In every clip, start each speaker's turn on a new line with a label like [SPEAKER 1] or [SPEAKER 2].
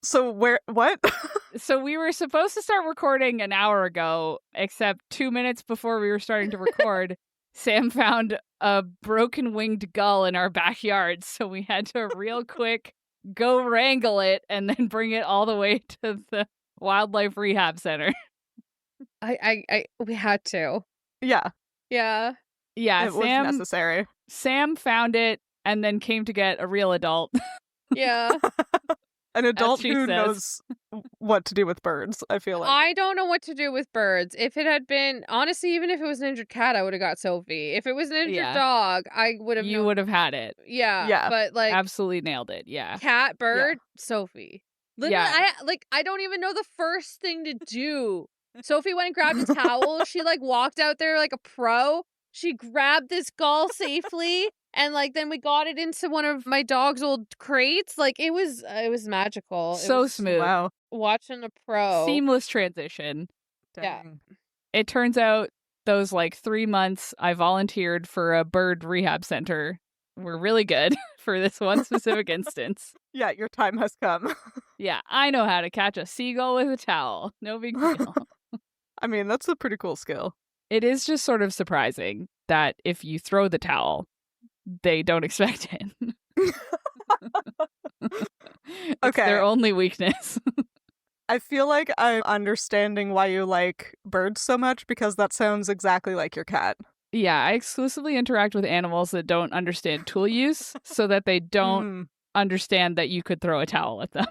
[SPEAKER 1] So what?
[SPEAKER 2] So we were supposed to start recording an hour ago, except 2 minutes before we were starting to record, Sam found a broken winged gull in our backyard. So we had to real quick go wrangle it and then bring it all the way to the wildlife rehab center.
[SPEAKER 3] We had to.
[SPEAKER 1] Yeah.
[SPEAKER 3] Yeah.
[SPEAKER 2] Yeah,
[SPEAKER 1] It was necessary.
[SPEAKER 2] Sam found it and then came to get a real adult.
[SPEAKER 3] Yeah.
[SPEAKER 1] An adult
[SPEAKER 2] she
[SPEAKER 1] who
[SPEAKER 2] says.
[SPEAKER 1] knows what to do with birds, I feel like.
[SPEAKER 3] I don't know what to do with birds. If it had been, honestly, even if it was an injured cat, I would have got Sophie. If it was an injured dog, I would have.
[SPEAKER 2] You would have had it.
[SPEAKER 3] Yeah. But like,
[SPEAKER 2] absolutely nailed it. Yeah.
[SPEAKER 3] Cat, bird, Sophie. Literally,
[SPEAKER 2] Yeah.
[SPEAKER 3] I don't even know the first thing to do. Sophie went and grabbed a towel. She like walked out there like a pro. She grabbed this gull safely. And like then we got it into one of my dog's old crates. Like it was magical.
[SPEAKER 2] So smooth.
[SPEAKER 1] Wow.
[SPEAKER 3] Watching a pro.
[SPEAKER 2] Seamless transition.
[SPEAKER 3] Yeah.
[SPEAKER 2] It turns out those like 3 months I volunteered for a bird rehab center were really good for this one specific instance.
[SPEAKER 1] Yeah, your time has come.
[SPEAKER 2] Yeah, I know how to catch a seagull with a towel. No big deal.
[SPEAKER 1] I mean, that's a pretty cool skill.
[SPEAKER 2] It is just sort of surprising that if you throw the towel, they don't expect it. It's their only weakness.
[SPEAKER 1] I feel like I'm understanding why you like birds so much because that sounds exactly like your cat.
[SPEAKER 2] Yeah, I exclusively interact with animals that don't understand tool use so that they don't understand that you could throw a towel at them.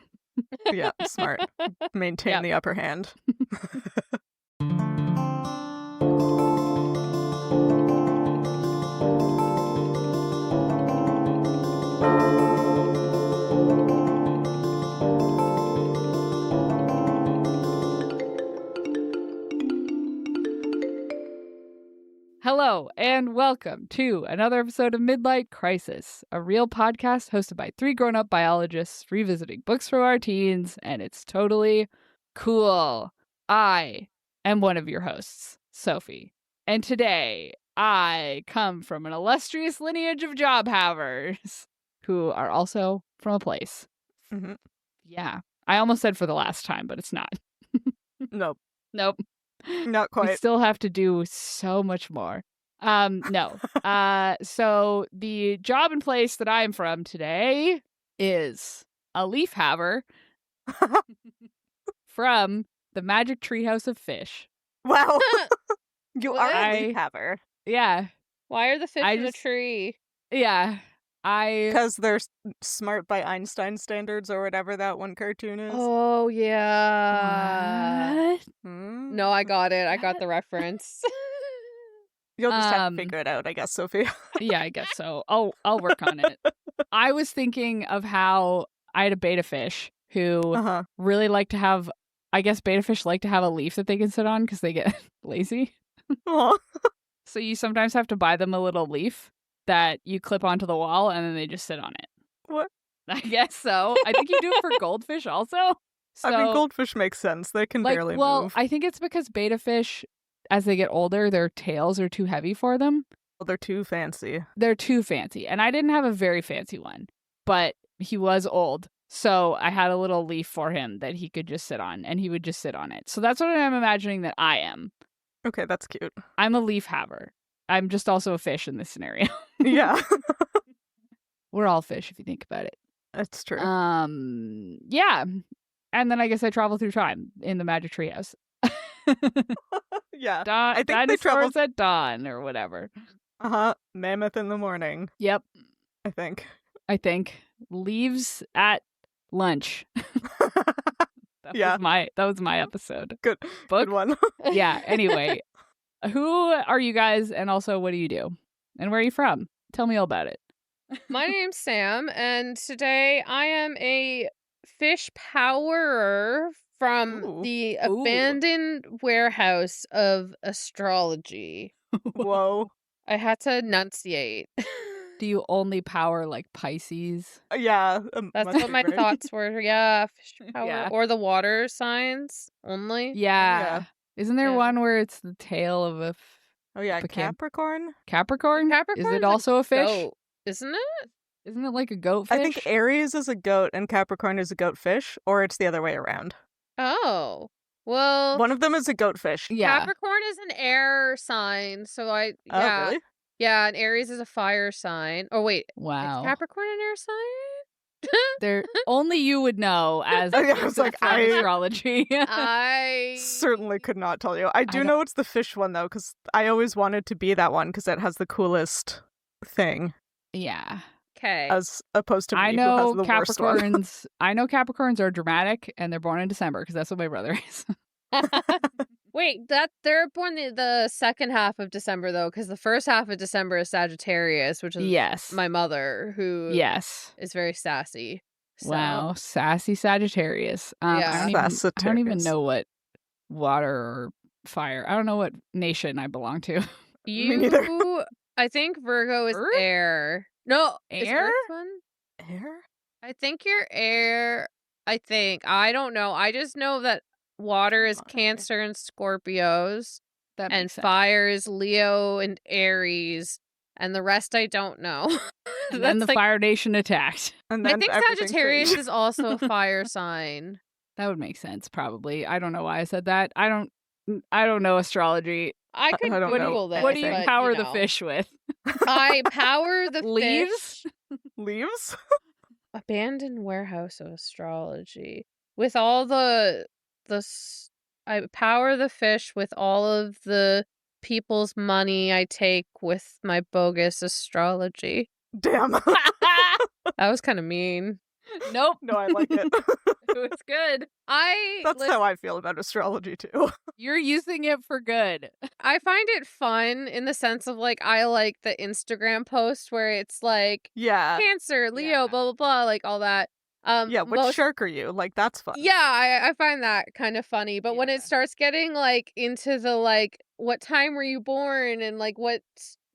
[SPEAKER 1] Yeah, smart. Maintain the upper hand.
[SPEAKER 2] Hello, and welcome to another episode of Midlight Crisis, a real podcast hosted by 3 grown-up biologists revisiting books from our teens, and it's totally cool. I am one of your hosts, Sophie, and today I come from an illustrious lineage of job havers who are also from a place.
[SPEAKER 1] Mm-hmm.
[SPEAKER 2] Yeah, I almost said for the last time, but it's not.
[SPEAKER 1] Nope.
[SPEAKER 2] Not quite. We still have to do so much more. No. So the job and place that I'm from today is a leaf haver from the Magic Treehouse of Fish.
[SPEAKER 1] Wow. You are a leaf haver.
[SPEAKER 2] Yeah.
[SPEAKER 3] Why are the fish in a tree?
[SPEAKER 2] Yeah.
[SPEAKER 1] Because they're smart by Einstein standards or whatever that one cartoon is.
[SPEAKER 3] Oh, yeah.
[SPEAKER 2] What?
[SPEAKER 3] No, I got it. I got the reference.
[SPEAKER 1] You'll just have to figure it out, I guess, Sophie.
[SPEAKER 2] Yeah, I guess so. I'll work on it. I was thinking of how I had a betta fish who really like to have, I guess betta fish like to have a leaf that they can sit on because they get lazy. So you sometimes have to buy them a little leaf that you clip onto the wall and then they just sit on it.
[SPEAKER 1] What?
[SPEAKER 2] I guess so. I think you do it for goldfish also. So,
[SPEAKER 1] I mean, goldfish makes sense. They can barely move.
[SPEAKER 2] Well, I think it's because betta fish, as they get older, their tails are too heavy for them.
[SPEAKER 1] Well, they're too fancy.
[SPEAKER 2] They're too fancy. And I didn't have a very fancy one, but he was old. So I had a little leaf for him that he could just sit on, and he would just sit on it. So that's what I'm imagining that I am.
[SPEAKER 1] Okay, that's cute.
[SPEAKER 2] I'm a leaf haver. I'm just also a fish in this scenario.
[SPEAKER 1] Yeah.
[SPEAKER 2] We're all fish if you think about it.
[SPEAKER 1] That's true.
[SPEAKER 2] Yeah. And then I guess I travel through time in the Magic Treehouse.
[SPEAKER 1] Yeah.
[SPEAKER 2] I think
[SPEAKER 1] they
[SPEAKER 2] travel at dawn or whatever.
[SPEAKER 1] Mammoth in the morning.
[SPEAKER 2] Yep.
[SPEAKER 1] I think.
[SPEAKER 2] Leaves at lunch. That was my episode.
[SPEAKER 1] Good one.
[SPEAKER 2] Yeah. Anyway, who are you guys, and also what do you do, and where are you from? Tell me all about it.
[SPEAKER 3] My name's Sam, and today I am a fish powerer from the abandoned warehouse of astrology.
[SPEAKER 1] Whoa.
[SPEAKER 3] I had to enunciate.
[SPEAKER 2] Do you only power like Pisces?
[SPEAKER 1] Yeah.
[SPEAKER 3] That's what my thoughts were. Yeah, fish power. Yeah. Or the water signs only.
[SPEAKER 2] Yeah. Isn't there one where it's the tail of a...
[SPEAKER 1] Oh, yeah, Capricorn?
[SPEAKER 2] Capricorn?
[SPEAKER 3] Capricorn?
[SPEAKER 2] Is it also a fish?
[SPEAKER 3] Goat, isn't it?
[SPEAKER 2] Isn't it like a goat
[SPEAKER 1] I
[SPEAKER 2] fish?
[SPEAKER 1] think Aries is a goat and Capricorn is a goat fish, or it's the other way around.
[SPEAKER 3] Oh. Well,
[SPEAKER 1] One of them is a goat fish.
[SPEAKER 2] Yeah.
[SPEAKER 3] Capricorn is an air sign, so
[SPEAKER 1] Oh,
[SPEAKER 3] yeah.
[SPEAKER 1] really?
[SPEAKER 3] Yeah, and Aries is a fire sign. Oh, wait. Is
[SPEAKER 2] Wow.
[SPEAKER 3] Capricorn an air sign?
[SPEAKER 2] There only you would know as
[SPEAKER 1] Oh, yeah, I was like,
[SPEAKER 2] from astrology.
[SPEAKER 3] I
[SPEAKER 1] Certainly could not tell you. I do
[SPEAKER 2] don't-
[SPEAKER 1] know it's the fish one, though, because I always wanted to be that one because it has the coolest thing,
[SPEAKER 2] Yeah.
[SPEAKER 3] Okay.
[SPEAKER 1] as opposed to me,
[SPEAKER 2] I
[SPEAKER 1] who
[SPEAKER 2] know
[SPEAKER 1] has the worst one.
[SPEAKER 2] Capricorns. I know Capricorns are dramatic and they're born in December because that's what my brother is.
[SPEAKER 3] Wait, they're born the second half of December though, because the first half of December is Sagittarius, which is
[SPEAKER 2] Yes.
[SPEAKER 3] my mother, who
[SPEAKER 2] Yes.
[SPEAKER 3] is very sassy. So,
[SPEAKER 2] Wow. Sassy Sagittarius.
[SPEAKER 3] Yeah.
[SPEAKER 2] I don't even
[SPEAKER 1] Sagittarius.
[SPEAKER 2] know what water or fire. I don't know what nation I belong to.
[SPEAKER 1] Me neither.
[SPEAKER 3] I think Virgo is
[SPEAKER 2] Earth?
[SPEAKER 3] air. No, is
[SPEAKER 2] Air?
[SPEAKER 3] Earth one?
[SPEAKER 1] Air?
[SPEAKER 3] I think you're air. I think. I don't know. I just know that water is
[SPEAKER 1] Okay.
[SPEAKER 3] Cancer and Scorpios,
[SPEAKER 2] That
[SPEAKER 3] and
[SPEAKER 2] makes sense.
[SPEAKER 3] fire is Leo and Aries, and the rest I don't know.
[SPEAKER 2] And then the
[SPEAKER 3] That's like-
[SPEAKER 2] Fire Nation attacked.
[SPEAKER 1] And
[SPEAKER 3] I
[SPEAKER 1] then
[SPEAKER 3] think
[SPEAKER 1] everything
[SPEAKER 3] Sagittarius
[SPEAKER 1] changed.
[SPEAKER 3] is also a fire sign.
[SPEAKER 2] That would make sense, probably. I don't know why I said that. I don't know astrology.
[SPEAKER 3] I could
[SPEAKER 1] I don't know
[SPEAKER 3] Google this.
[SPEAKER 2] What do you
[SPEAKER 3] but,
[SPEAKER 2] power
[SPEAKER 3] know.
[SPEAKER 2] the fish with?
[SPEAKER 3] I power the
[SPEAKER 2] Leaves?
[SPEAKER 3] fish.
[SPEAKER 1] Leaves?
[SPEAKER 3] Abandoned warehouse of astrology. With all I power the fish with all of the people's money I take with my bogus astrology.
[SPEAKER 1] Damn.
[SPEAKER 3] That was kind of mean.
[SPEAKER 2] Nope.
[SPEAKER 1] No, I like it.
[SPEAKER 2] It was good.
[SPEAKER 1] That's how I feel about astrology, too.
[SPEAKER 2] You're using it for good.
[SPEAKER 3] I find it fun in the sense of like I like the Instagram post where it's like
[SPEAKER 1] Yeah.
[SPEAKER 3] Cancer, Leo,
[SPEAKER 2] Yeah.
[SPEAKER 3] blah blah blah, like all that.
[SPEAKER 1] Yeah, which shark are you? Like, that's fun.
[SPEAKER 3] Yeah, I find that kind of funny. But when
[SPEAKER 2] Yeah.
[SPEAKER 3] it starts getting like into the like, what time were you born and like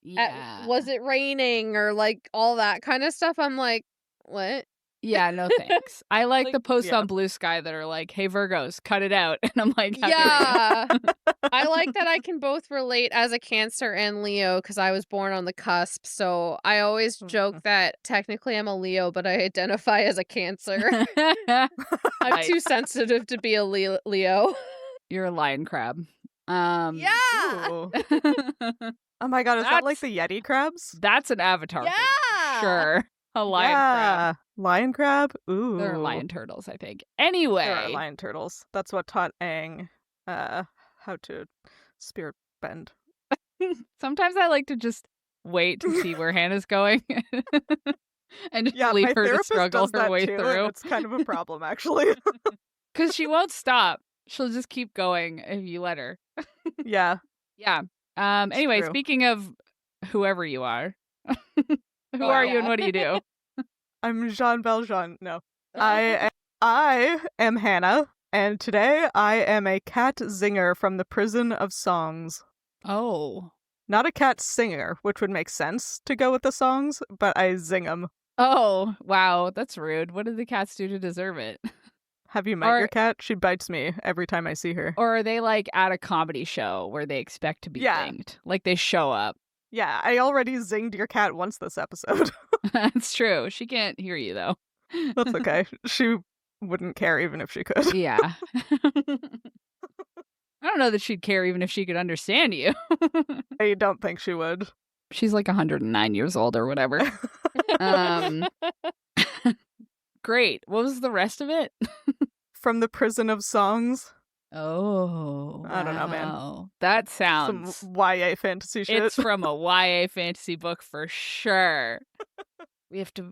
[SPEAKER 2] Yeah.
[SPEAKER 3] was it raining or like all that kind of stuff, I'm like, what?
[SPEAKER 2] Yeah, no thanks. I like
[SPEAKER 3] Like-
[SPEAKER 2] the posts
[SPEAKER 1] Yeah.
[SPEAKER 2] on Blue Sky that are like, "Hey Virgos, cut it out," and I'm like, "How dare you?"
[SPEAKER 3] Yeah. I like that I can both relate as a Cancer and Leo because I was born on the cusp. So I always joke that technically I'm a Leo, but I identify as a Cancer. I'm
[SPEAKER 2] Nice.
[SPEAKER 3] too sensitive to be a Leo.
[SPEAKER 2] You're a lion crab.
[SPEAKER 3] Yeah.
[SPEAKER 1] Ooh. Oh my god, is that like the Yeti crabs?
[SPEAKER 2] That's an avatar. thing.
[SPEAKER 3] Yeah.
[SPEAKER 2] Sure. A lion crab.
[SPEAKER 1] Yeah. Lion crab? Ooh.
[SPEAKER 2] They're lion turtles, I think. Anyway.
[SPEAKER 1] There are lion turtles. That's what taught Aang how to spirit bend.
[SPEAKER 2] Sometimes I like to just wait to see where Hannah's going and just
[SPEAKER 1] Yeah, my
[SPEAKER 2] leave her to
[SPEAKER 1] therapist
[SPEAKER 2] struggle
[SPEAKER 1] does
[SPEAKER 2] her
[SPEAKER 1] that
[SPEAKER 2] way
[SPEAKER 1] too,
[SPEAKER 2] through.
[SPEAKER 1] and it's kind of a problem, actually.
[SPEAKER 2] Because she won't stop. She'll just keep going if you let her.
[SPEAKER 1] Yeah.
[SPEAKER 2] Yeah. Anyway,
[SPEAKER 1] true.
[SPEAKER 2] speaking of whoever you are, who
[SPEAKER 3] Oh,
[SPEAKER 2] are you
[SPEAKER 3] yeah.
[SPEAKER 2] and what do you do?
[SPEAKER 1] I'm Jean Valjean. No. I am Hannah, and today I am a cat zinger from the prison of songs.
[SPEAKER 2] Oh.
[SPEAKER 1] Not a cat singer, which would make sense to go with the songs, but I zing them.
[SPEAKER 2] Oh, wow. That's rude. What did the cats do to deserve it?
[SPEAKER 1] Have you met
[SPEAKER 2] Or-
[SPEAKER 1] your cat? She bites me every time I see her.
[SPEAKER 2] Or are they like at a comedy show where they expect to be
[SPEAKER 1] Yeah.
[SPEAKER 2] zinged? Like they show up.
[SPEAKER 1] Yeah, I already zinged your cat once this episode.
[SPEAKER 2] That's true. She can't hear you though.
[SPEAKER 1] That's okay. She wouldn't care even if she could.
[SPEAKER 2] Yeah. I don't know that she'd care even if she could understand you.
[SPEAKER 1] I don't think she would.
[SPEAKER 2] She's like 109 years old or whatever. Great. What was the rest of it?
[SPEAKER 1] From the prison of songs.
[SPEAKER 2] Oh,
[SPEAKER 1] I don't know, man.
[SPEAKER 2] wow. That
[SPEAKER 1] Some
[SPEAKER 2] sounds.
[SPEAKER 1] YA fantasy shit.
[SPEAKER 2] It's from a YA fantasy book for sure.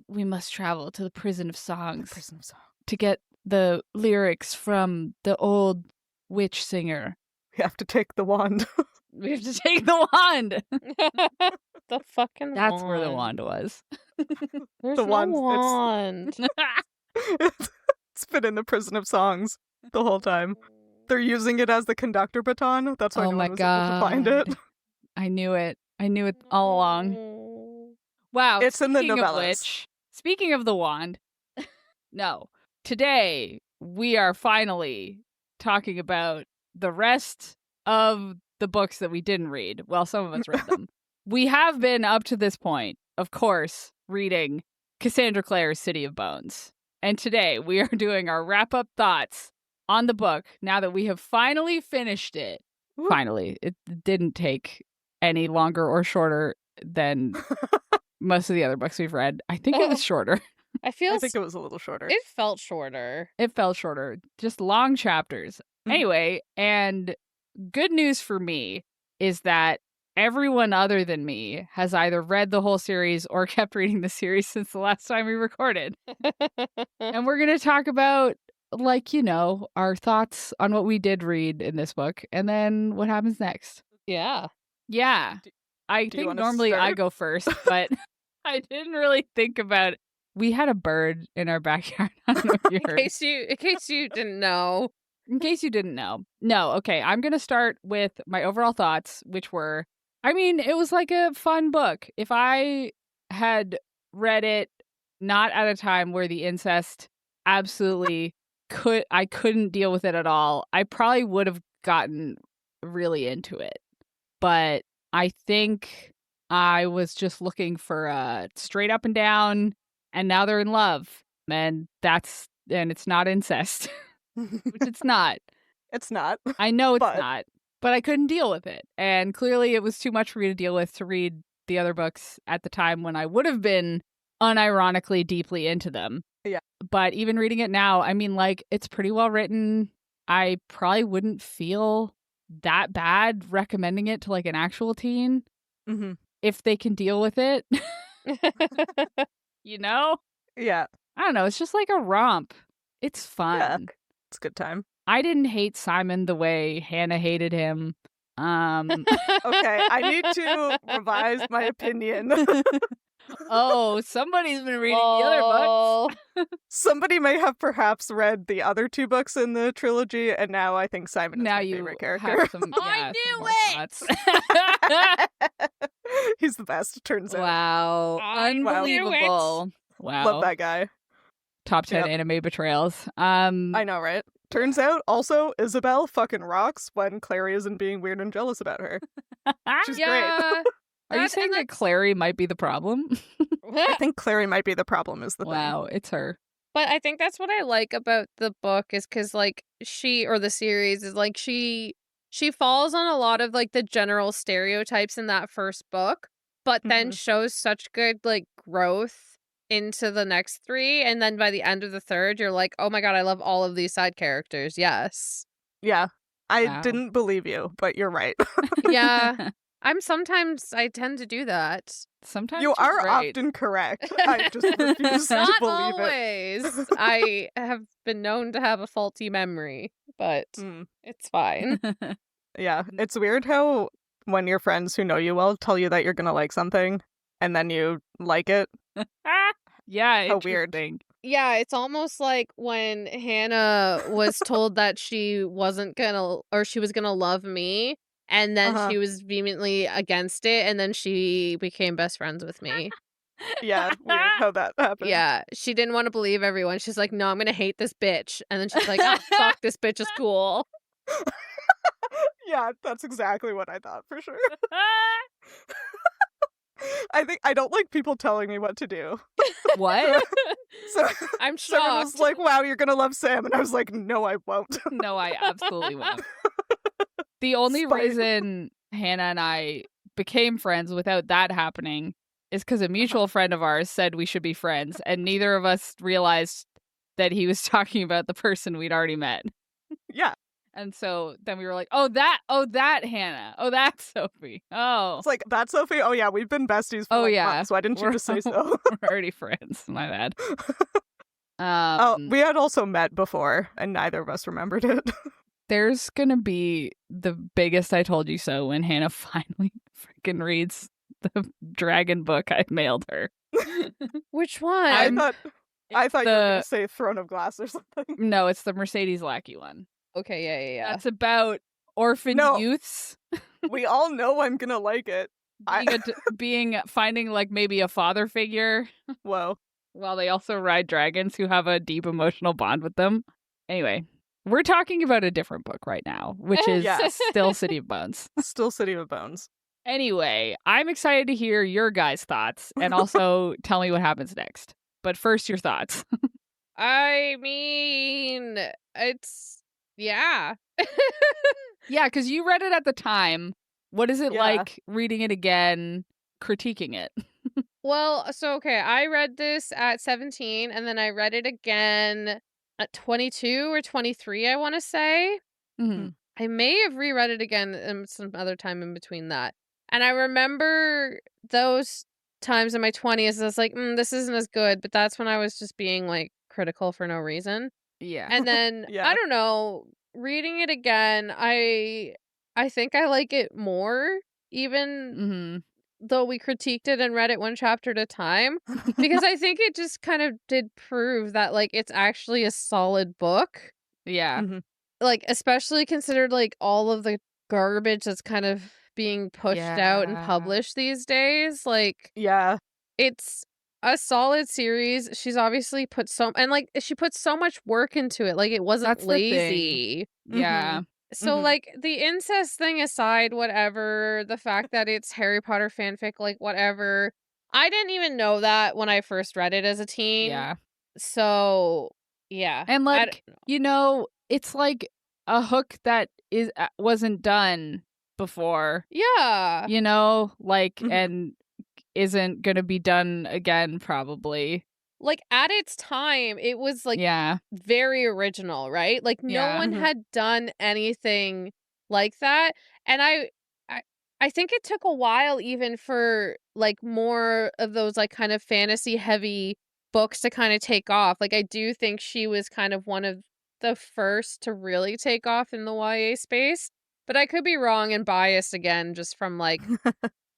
[SPEAKER 2] We must travel to the prison of songs
[SPEAKER 1] Prison of songs.
[SPEAKER 2] to get the lyrics from the old witch singer.
[SPEAKER 1] We have to take the wand.
[SPEAKER 2] We have to take the wand.
[SPEAKER 3] The fucking
[SPEAKER 2] That's where the wand was.
[SPEAKER 3] There's
[SPEAKER 1] The
[SPEAKER 3] no
[SPEAKER 1] wand,
[SPEAKER 3] wand.
[SPEAKER 1] It's been in the prison of songs the whole time. They're using it as the conductor baton. That's why
[SPEAKER 2] Oh
[SPEAKER 1] no
[SPEAKER 2] my
[SPEAKER 1] one was able to find it.
[SPEAKER 2] I knew it. I knew it all along. Wow.
[SPEAKER 1] It's in the
[SPEAKER 2] speaking of
[SPEAKER 1] novellas.
[SPEAKER 2] which, speaking of the wand, no. Today, we are finally talking about the rest of the books that we didn't read. Well, some of us read them. We have been up to this point, of course, reading Cassandra Clare's City of Bones. And today we are doing our wrap-up thoughts on the book now that we have finally finished it.
[SPEAKER 1] Woo.
[SPEAKER 2] Finally. It didn't take any longer or shorter than most of the other books we've read. I think it was shorter.
[SPEAKER 3] I
[SPEAKER 1] think it was a little shorter.
[SPEAKER 3] It felt shorter.
[SPEAKER 2] It felt shorter. Just long chapters. Anyway, and good news for me is that everyone other than me has either read the whole series or kept reading the series since the last time we recorded. And we're going to talk about, like, you know, our thoughts on what we did read in this book and then what happens next.
[SPEAKER 3] Yeah.
[SPEAKER 2] Yeah. I
[SPEAKER 1] you
[SPEAKER 2] think
[SPEAKER 1] wanna
[SPEAKER 2] normally I
[SPEAKER 1] start?
[SPEAKER 2] go first, but I didn't really think about it. We had a bird in our backyard. I don't know if you
[SPEAKER 3] In
[SPEAKER 2] heard.
[SPEAKER 3] case you didn't know.
[SPEAKER 2] In case you didn't know. No, okay. I'm going to start with my overall thoughts, which were, I mean, it was like a fun book. If I had read it not at a time where the incest absolutely I couldn't deal with it at all, I probably would have gotten really into it. But I think I was just looking for a straight up and down, and now they're in love. And it's not incest. Which it's not.
[SPEAKER 1] It's not.
[SPEAKER 2] I know it's
[SPEAKER 1] But-
[SPEAKER 2] not, but I couldn't deal with it. And clearly it was too much for me to deal with to read the other books at the time when I would have been unironically deeply into them.
[SPEAKER 1] Yeah.
[SPEAKER 2] But even reading it now, I mean, like, it's pretty well written. I probably wouldn't feel that bad recommending it to, like, an actual teen
[SPEAKER 1] Mm-hmm.
[SPEAKER 2] if they can deal with it. You know?
[SPEAKER 1] Yeah.
[SPEAKER 2] I don't know. It's just like a romp. It's fun.
[SPEAKER 1] Yeah. It's a good time.
[SPEAKER 2] I didn't hate Simon the way Hannah hated him.
[SPEAKER 1] Okay, I need to revise my opinion.
[SPEAKER 2] Oh, somebody's been reading the other books.
[SPEAKER 1] Somebody may have perhaps read the other two books in the trilogy, and now I think Simon is
[SPEAKER 2] Now
[SPEAKER 1] my
[SPEAKER 2] you
[SPEAKER 1] favorite character.
[SPEAKER 2] have some.
[SPEAKER 3] I
[SPEAKER 2] yeah,
[SPEAKER 3] knew
[SPEAKER 2] some more
[SPEAKER 3] it!
[SPEAKER 2] thoughts.
[SPEAKER 1] He's the best, it turns out.
[SPEAKER 2] Wow,
[SPEAKER 3] I knew it.
[SPEAKER 2] unbelievable! Wow,
[SPEAKER 1] Love that guy.
[SPEAKER 2] top 10
[SPEAKER 1] Yep.
[SPEAKER 2] anime betrayals.
[SPEAKER 1] I know, right? Turns out, also, Isabel fucking rocks when Clary isn't being weird and jealous about her. She's great.
[SPEAKER 3] Yeah.
[SPEAKER 2] Are you
[SPEAKER 3] That-
[SPEAKER 2] saying
[SPEAKER 3] and
[SPEAKER 2] that Clary might be the problem?
[SPEAKER 1] I think Clary might be the problem, is the
[SPEAKER 2] Wow, it's her.
[SPEAKER 3] But I think that's what I like about the book is because, like, the series is, like, she falls on a lot of, like, the general stereotypes in that first book, but then shows such good, like, growth into the next three. And then by the end of the third, you're like, oh my God, I love all of these side characters. Yes.
[SPEAKER 1] thing. Yeah. I
[SPEAKER 2] Wow.
[SPEAKER 1] didn't believe you, but you're right.
[SPEAKER 3] Yeah. I tend to do that.
[SPEAKER 2] Sometimes
[SPEAKER 1] You
[SPEAKER 2] she's
[SPEAKER 1] are
[SPEAKER 2] right.
[SPEAKER 1] often correct. I just refuse to
[SPEAKER 3] Not
[SPEAKER 1] believe it.
[SPEAKER 3] always. I have been known to have a faulty memory, but
[SPEAKER 1] Mm.
[SPEAKER 3] it's fine.
[SPEAKER 1] Yeah, it's weird how when your friends who know you well tell you that you're gonna like something, and then you like it.
[SPEAKER 2] Yeah,
[SPEAKER 1] How weird.
[SPEAKER 2] interesting.
[SPEAKER 3] Yeah, it's almost like when Hannah was told that she wasn't gonna, or she was gonna love me, and then
[SPEAKER 1] Uh-huh.
[SPEAKER 3] she was vehemently against it, and then she became best friends with me.
[SPEAKER 1] Yeah, weird how that happened.
[SPEAKER 3] Yeah, she didn't want to believe everyone. She's like, no, I'm gonna hate this bitch. And then she's like, oh, fuck, this bitch is cool.
[SPEAKER 1] Yeah, that's exactly what I thought for sure. I don't like people telling me what to do.
[SPEAKER 2] What?
[SPEAKER 1] So
[SPEAKER 3] I'm
[SPEAKER 1] someone was
[SPEAKER 3] shocked.
[SPEAKER 1] like, "Wow, you're gonna love Sam," and I was like, "No, I won't."
[SPEAKER 2] No, I absolutely won't. The only
[SPEAKER 1] Spite.
[SPEAKER 2] reason Hannah and I became friends without that happening is because a mutual friend of ours said we should be friends, and neither of us realized that he was talking about the person we'd already met.
[SPEAKER 1] Yeah,
[SPEAKER 2] And so then we were like, oh, that Hannah. Oh, that's Sophie. Oh,
[SPEAKER 1] it's like that's Sophie. Oh yeah, we've been besties for
[SPEAKER 2] Oh,
[SPEAKER 1] like
[SPEAKER 2] yeah.
[SPEAKER 1] months. Why didn't you
[SPEAKER 2] We're-
[SPEAKER 1] just say so?
[SPEAKER 2] we're already friends. My bad.
[SPEAKER 1] Oh, we had also met before, and neither of us remembered it.
[SPEAKER 2] There's gonna be the biggest I told you so when Hannah finally freaking reads the dragon book I mailed her.
[SPEAKER 3] Which one?
[SPEAKER 1] I thought you were
[SPEAKER 2] the
[SPEAKER 1] gonna say Throne of Glass or something.
[SPEAKER 2] no, it's the Mercedes Lackey one.
[SPEAKER 3] Okay, yeah.
[SPEAKER 2] That's about orphan
[SPEAKER 1] No.
[SPEAKER 2] youths
[SPEAKER 1] We all know I'm gonna like it.
[SPEAKER 2] finding like maybe a father figure
[SPEAKER 1] Whoa.
[SPEAKER 2] while they also ride dragons who have a deep emotional bond with them. Anyway, we're talking about a different book right now, which is
[SPEAKER 1] Yeah.
[SPEAKER 2] still City of Bones.
[SPEAKER 1] Still City of Bones.
[SPEAKER 2] Anyway, I'm excited to hear your guys' thoughts and also tell me what happens next. But first, your thoughts.
[SPEAKER 3] I mean, it's yeah.
[SPEAKER 2] Yeah, because you read it at the time. What is it
[SPEAKER 1] Yeah.
[SPEAKER 2] like reading it again, critiquing it?
[SPEAKER 3] Well, so okay, I read this at 17 and then I read it again at 22 or 23, I want to say.
[SPEAKER 2] Mhm.
[SPEAKER 3] I may have reread it again some other time in between that. And I remember those times in my 20s, I was like, this isn't as good. But that's when I was just being like critical for no reason.
[SPEAKER 2] Yeah.
[SPEAKER 3] And then,
[SPEAKER 1] Yeah.
[SPEAKER 3] I don't know, reading it again, I think I like it more, even though we critiqued it and read it one chapter at a time. Because I think it just kind of did prove that, like, it's actually a solid book.
[SPEAKER 2] Yeah.
[SPEAKER 1] Mhm.
[SPEAKER 3] Like, especially considered, like, all of the garbage that's kind of being pushed out and
[SPEAKER 2] Yeah.
[SPEAKER 3] published these days. Like,
[SPEAKER 1] Yeah.
[SPEAKER 3] it's a solid series. She's obviously put she put so much work into it. Like, it wasn't
[SPEAKER 2] That's the thing.
[SPEAKER 3] lazy.
[SPEAKER 2] Yeah.
[SPEAKER 3] So,
[SPEAKER 1] Mhm.
[SPEAKER 3] like, the incest thing aside, whatever, the fact that it's Harry Potter fanfic, like, whatever. I didn't even know that when I first read it as a teen.
[SPEAKER 2] Yeah.
[SPEAKER 3] So, yeah.
[SPEAKER 2] And
[SPEAKER 3] I
[SPEAKER 2] like, it's like a hook that wasn't done before,
[SPEAKER 3] yeah.
[SPEAKER 2] like,
[SPEAKER 1] Mhm.
[SPEAKER 2] and isn't gonna be done again probably.
[SPEAKER 3] Like, at its time, it was, like,
[SPEAKER 2] Yeah.
[SPEAKER 3] very original, right? Like, no
[SPEAKER 2] Yeah.
[SPEAKER 3] one
[SPEAKER 1] Mhm.
[SPEAKER 3] had done anything like that. And I think it took a while even for, like, more of those, like, kind of fantasy heavy books to kind of take off. Like, I do think she was kind of one of the first to really take off in the YA space. But I could be wrong and biased again just from, like,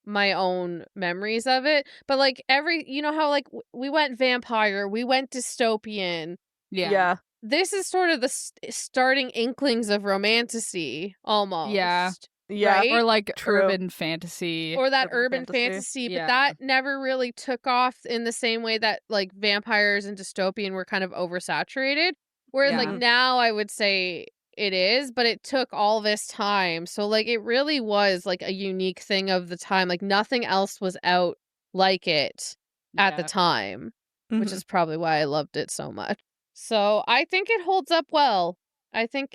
[SPEAKER 3] my own memories of it. But, like, how, like, we went vampire, we went dystopian.
[SPEAKER 2] Yeah.
[SPEAKER 1] Yeah.
[SPEAKER 3] This is sort of the starting inklings of romantasy, almost.
[SPEAKER 2] Yeah.
[SPEAKER 1] Yeah.
[SPEAKER 3] Right?
[SPEAKER 2] Or like
[SPEAKER 1] True.
[SPEAKER 2] urban fantasy.
[SPEAKER 3] Or that
[SPEAKER 1] Urban
[SPEAKER 3] urban
[SPEAKER 1] fantasy.
[SPEAKER 3] fantasy, but
[SPEAKER 2] Yeah.
[SPEAKER 3] that never really took off in the same way that, like, vampires and dystopian were kind of oversaturated. Whereas, like,
[SPEAKER 2] Yeah.
[SPEAKER 3] now I would say it is, but it took all this time. So, like, it really was, like, a unique thing of the time. Like, nothing else was out like it at the
[SPEAKER 2] Yeah.
[SPEAKER 3] time, which
[SPEAKER 1] Mhm.
[SPEAKER 3] is probably why I loved it so much. So, I think it holds up well. I think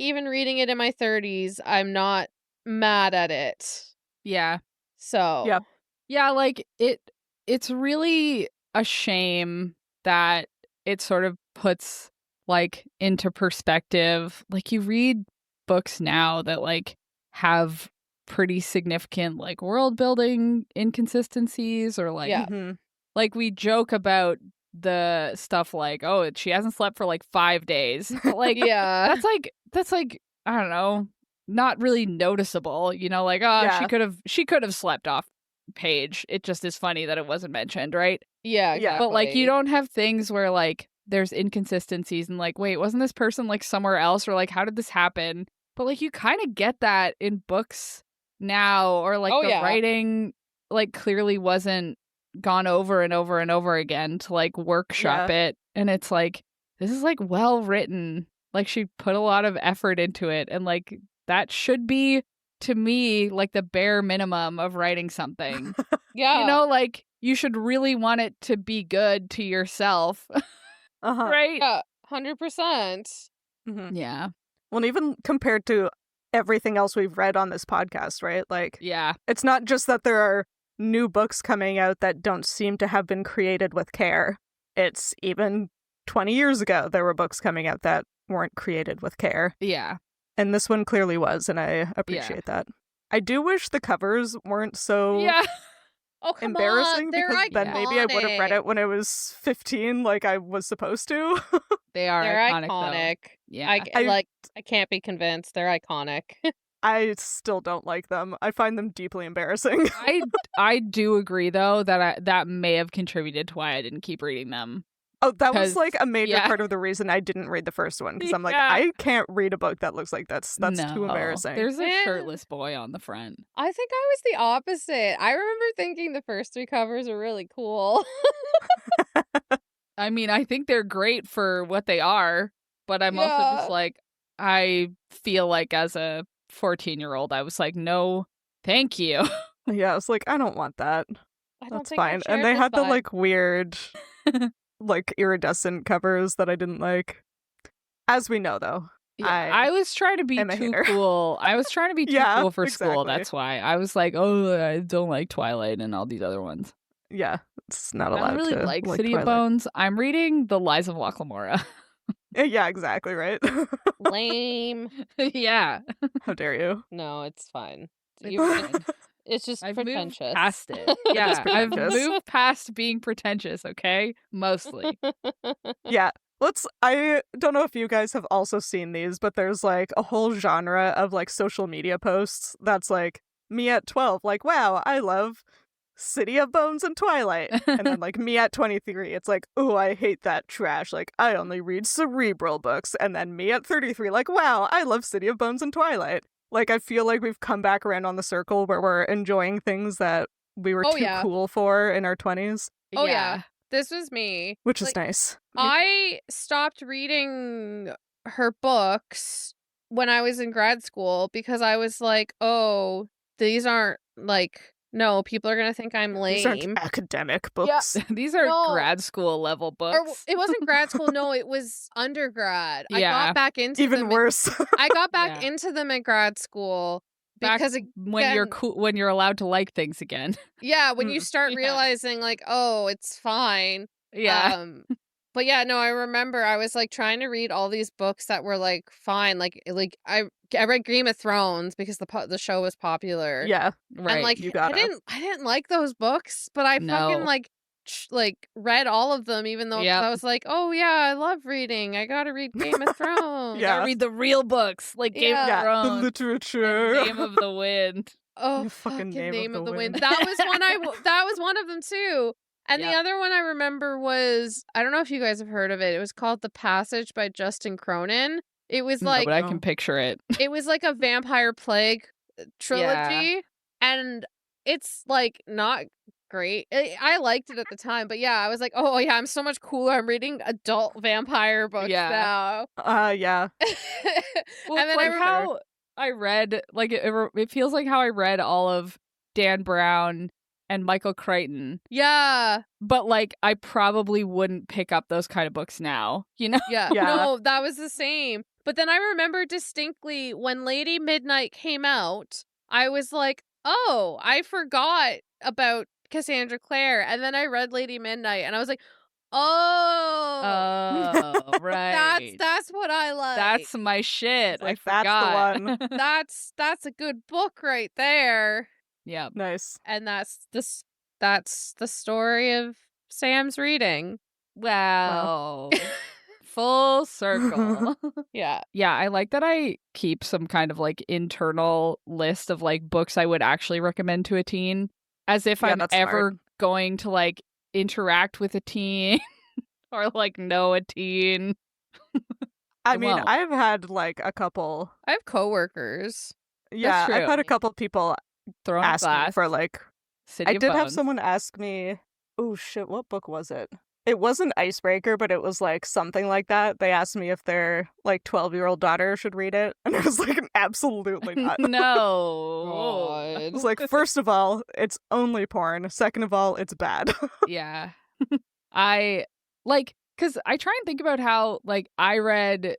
[SPEAKER 3] even reading it in my 30s, I'm not mad at it.
[SPEAKER 2] Yeah.
[SPEAKER 3] So,
[SPEAKER 2] Yeah, like it's really a shame that it sort of puts like into perspective. Like you read books now that like have pretty significant like world building inconsistencies or like
[SPEAKER 3] yeah.
[SPEAKER 1] Mhm.
[SPEAKER 2] like we joke about the stuff like, oh, she hasn't slept for like 5 days. But like
[SPEAKER 3] Yeah.
[SPEAKER 2] that's like I don't know, not really noticeable, like
[SPEAKER 1] Yeah.
[SPEAKER 2] she could have slept off page. It just is funny that it wasn't mentioned, right?
[SPEAKER 3] Yeah,
[SPEAKER 1] Yeah.
[SPEAKER 3] exactly.
[SPEAKER 2] But like you don't have things where like there's inconsistencies and like, wait, wasn't this person like somewhere else or like how did this happen? But like you kind of get that in books now or like
[SPEAKER 3] Oh,
[SPEAKER 2] the
[SPEAKER 3] yeah.
[SPEAKER 2] writing like clearly wasn't gone over and over and over again to like workshop it, and it's like this is like well written, like she put a lot of effort into it, and like that should be to me like the bare minimum of writing something.
[SPEAKER 3] Yeah.
[SPEAKER 2] Like you should really want it to be good to yourself.
[SPEAKER 1] Uh-huh.
[SPEAKER 2] Right?
[SPEAKER 3] Yeah, 100%.
[SPEAKER 1] Mhm.
[SPEAKER 2] Yeah.
[SPEAKER 1] Well, and even compared to everything else we've read on this podcast, right? Like,
[SPEAKER 2] Yeah.
[SPEAKER 1] it's not just that there are new books coming out that don't seem to have been created with care. It's even 20 years ago there were books coming out that weren't created with care.
[SPEAKER 2] Yeah.
[SPEAKER 1] And this one clearly was, and I appreciate that. I do wish the covers weren't so
[SPEAKER 2] Yeah.
[SPEAKER 3] Oh, come
[SPEAKER 1] embarrassing
[SPEAKER 3] on. They're
[SPEAKER 1] because
[SPEAKER 3] iconic.
[SPEAKER 1] then maybe I would have read it when I was 15 like I was supposed to.
[SPEAKER 2] They are
[SPEAKER 3] They're
[SPEAKER 2] iconic,
[SPEAKER 3] iconic.
[SPEAKER 2] though. Yeah.
[SPEAKER 3] I can't be convinced. They're iconic.
[SPEAKER 1] I still don't like them. I find them deeply embarrassing.
[SPEAKER 2] I do agree though that that may have contributed to why I didn't keep reading them.
[SPEAKER 1] Oh, that was
[SPEAKER 2] 'Cause-
[SPEAKER 1] like a major
[SPEAKER 2] yeah.
[SPEAKER 1] part of the reason I didn't read the first one because I'm like,
[SPEAKER 2] Yeah.
[SPEAKER 1] I can't read a book that looks like that's too
[SPEAKER 2] No.
[SPEAKER 1] embarrassing.
[SPEAKER 2] There's a
[SPEAKER 3] Yeah.
[SPEAKER 2] shirtless boy on the front.
[SPEAKER 3] I think I was the opposite. I remember thinking the first 3 covers were really cool.
[SPEAKER 2] I mean, I think they're great for what they are, but I'm also just
[SPEAKER 3] Yeah.
[SPEAKER 2] like, I feel like as a 14-year-old, I was like, no, thank you.
[SPEAKER 1] Yeah, I was like, I don't want that.
[SPEAKER 3] I don't
[SPEAKER 1] That's
[SPEAKER 3] think I've
[SPEAKER 1] fine.
[SPEAKER 3] shared
[SPEAKER 1] And they
[SPEAKER 3] this
[SPEAKER 1] had the
[SPEAKER 3] vibe.
[SPEAKER 1] like weird, like iridescent covers that I didn't like. As we know, though,
[SPEAKER 2] Yeah, I was trying to be
[SPEAKER 1] am a
[SPEAKER 2] too
[SPEAKER 1] hater.
[SPEAKER 2] cool. I was trying to be too
[SPEAKER 1] Yeah,
[SPEAKER 2] cool for school.
[SPEAKER 1] exactly.
[SPEAKER 2] That's why I was like, oh, I don't like Twilight and all these other ones.
[SPEAKER 1] Yeah, it's not
[SPEAKER 2] I
[SPEAKER 1] allowed
[SPEAKER 2] don't really
[SPEAKER 1] to
[SPEAKER 2] like
[SPEAKER 1] like
[SPEAKER 2] City of
[SPEAKER 1] Twilight.
[SPEAKER 2] Bones. I'm reading The Lies of Locke Lamora.
[SPEAKER 1] Yeah, exactly, right?
[SPEAKER 3] Lame.
[SPEAKER 2] Yeah.
[SPEAKER 1] How dare you?
[SPEAKER 3] No, it's fine.
[SPEAKER 2] It's
[SPEAKER 3] You-
[SPEAKER 2] fine.
[SPEAKER 3] It's just
[SPEAKER 2] I've
[SPEAKER 3] pretentious.
[SPEAKER 2] moved past it. Yeah, I've
[SPEAKER 1] pretentious.
[SPEAKER 2] moved past being pretentious, okay? Mostly.
[SPEAKER 1] Yeah. I don't know if you guys have also seen these, but there's like a whole genre of like social media posts that's like me at 12, like, wow, I love City of Bones and Twilight. And then like me at 23, it's like, oh, I hate that trash. Like, I only read cerebral books. And then me at 33, like, wow, I love City of Bones and Twilight. Like, I feel like we've come back around on the circle where we're enjoying things that we were too cool for in our 20s.
[SPEAKER 3] Oh, yeah. This was me.
[SPEAKER 1] Which is nice.
[SPEAKER 3] I stopped reading her books when I was in grad school because I was like, oh, these aren't like, no, people are going to think I'm lame.
[SPEAKER 1] These aren't academic books.
[SPEAKER 2] These are grad school level books.
[SPEAKER 3] Or, it wasn't grad school. No, it was undergrad. I got back into
[SPEAKER 1] Even
[SPEAKER 3] them.
[SPEAKER 1] worse.
[SPEAKER 3] I got back into them at grad school because
[SPEAKER 2] when you're cool, when you're allowed to like things again.
[SPEAKER 3] Yeah, when you start realizing like, oh, it's fine.
[SPEAKER 2] Yeah.
[SPEAKER 3] But yeah, no, I remember I was like trying to read all these books that were like fine. Like I read Game of Thrones because the show was popular.
[SPEAKER 1] Yeah,
[SPEAKER 2] right.
[SPEAKER 3] And like
[SPEAKER 1] you gotta.
[SPEAKER 3] I didn't like those books, but I fucking like read all of them, even though I was like, oh yeah, I love reading. I gotta read Game of Thrones.
[SPEAKER 2] Gotta read the real books, like Game of Thrones,
[SPEAKER 1] the literature,
[SPEAKER 2] and Name of the Wind.
[SPEAKER 3] Oh, fucking Name of the Wind. That was that was one of them too. And the other one I remember was, I don't know if you guys have heard of it. It was called The Passage by Justin Cronin. It was like,
[SPEAKER 2] but I can picture it.
[SPEAKER 3] It was like a vampire plague trilogy, and it's like not great. I liked it at the time, but yeah, I was like, oh yeah, I'm so much cooler. I'm reading adult vampire books now.
[SPEAKER 1] Yeah.
[SPEAKER 2] Well,
[SPEAKER 3] and then
[SPEAKER 2] like how I read, like it feels like how I read all of Dan Brown and Michael Crichton.
[SPEAKER 3] Yeah.
[SPEAKER 2] But like I probably wouldn't pick up those kind of books now, you know?
[SPEAKER 3] Yeah. No, that was the same. But then I remember distinctly when Lady Midnight came out, I was like, oh, I forgot about Cassandra Clare. And then I read Lady Midnight and I was like, oh,
[SPEAKER 2] right.
[SPEAKER 3] That's what I like.
[SPEAKER 2] That's my shit.
[SPEAKER 1] Like,
[SPEAKER 2] I forgot.
[SPEAKER 1] That's the one.
[SPEAKER 3] That's a good book right there.
[SPEAKER 2] Yeah.
[SPEAKER 1] Nice.
[SPEAKER 3] And that's the story of Sam's reading.
[SPEAKER 2] Wow. Full circle.
[SPEAKER 3] Yeah.
[SPEAKER 2] Yeah, I like that I keep some kind of like internal list of like books I would actually recommend to a teen, as if I'm ever going to like interact with a teen or like know a teen.
[SPEAKER 1] I mean, I've had like a couple.
[SPEAKER 3] I have coworkers.
[SPEAKER 1] Yeah, I've had a couple people ask me for like.
[SPEAKER 2] City
[SPEAKER 1] I
[SPEAKER 2] of
[SPEAKER 1] did
[SPEAKER 2] Bones.
[SPEAKER 1] have someone ask me. Oh shit! What book was it? It wasn't Icebreaker, but it was like something like that. They asked me if their like 12-year-old daughter should read it, and it was like absolutely not.
[SPEAKER 2] No.
[SPEAKER 1] I was like, first of all, it's only porn. Second of all, it's bad.
[SPEAKER 2] Yeah. I like, because I try and think about how like I read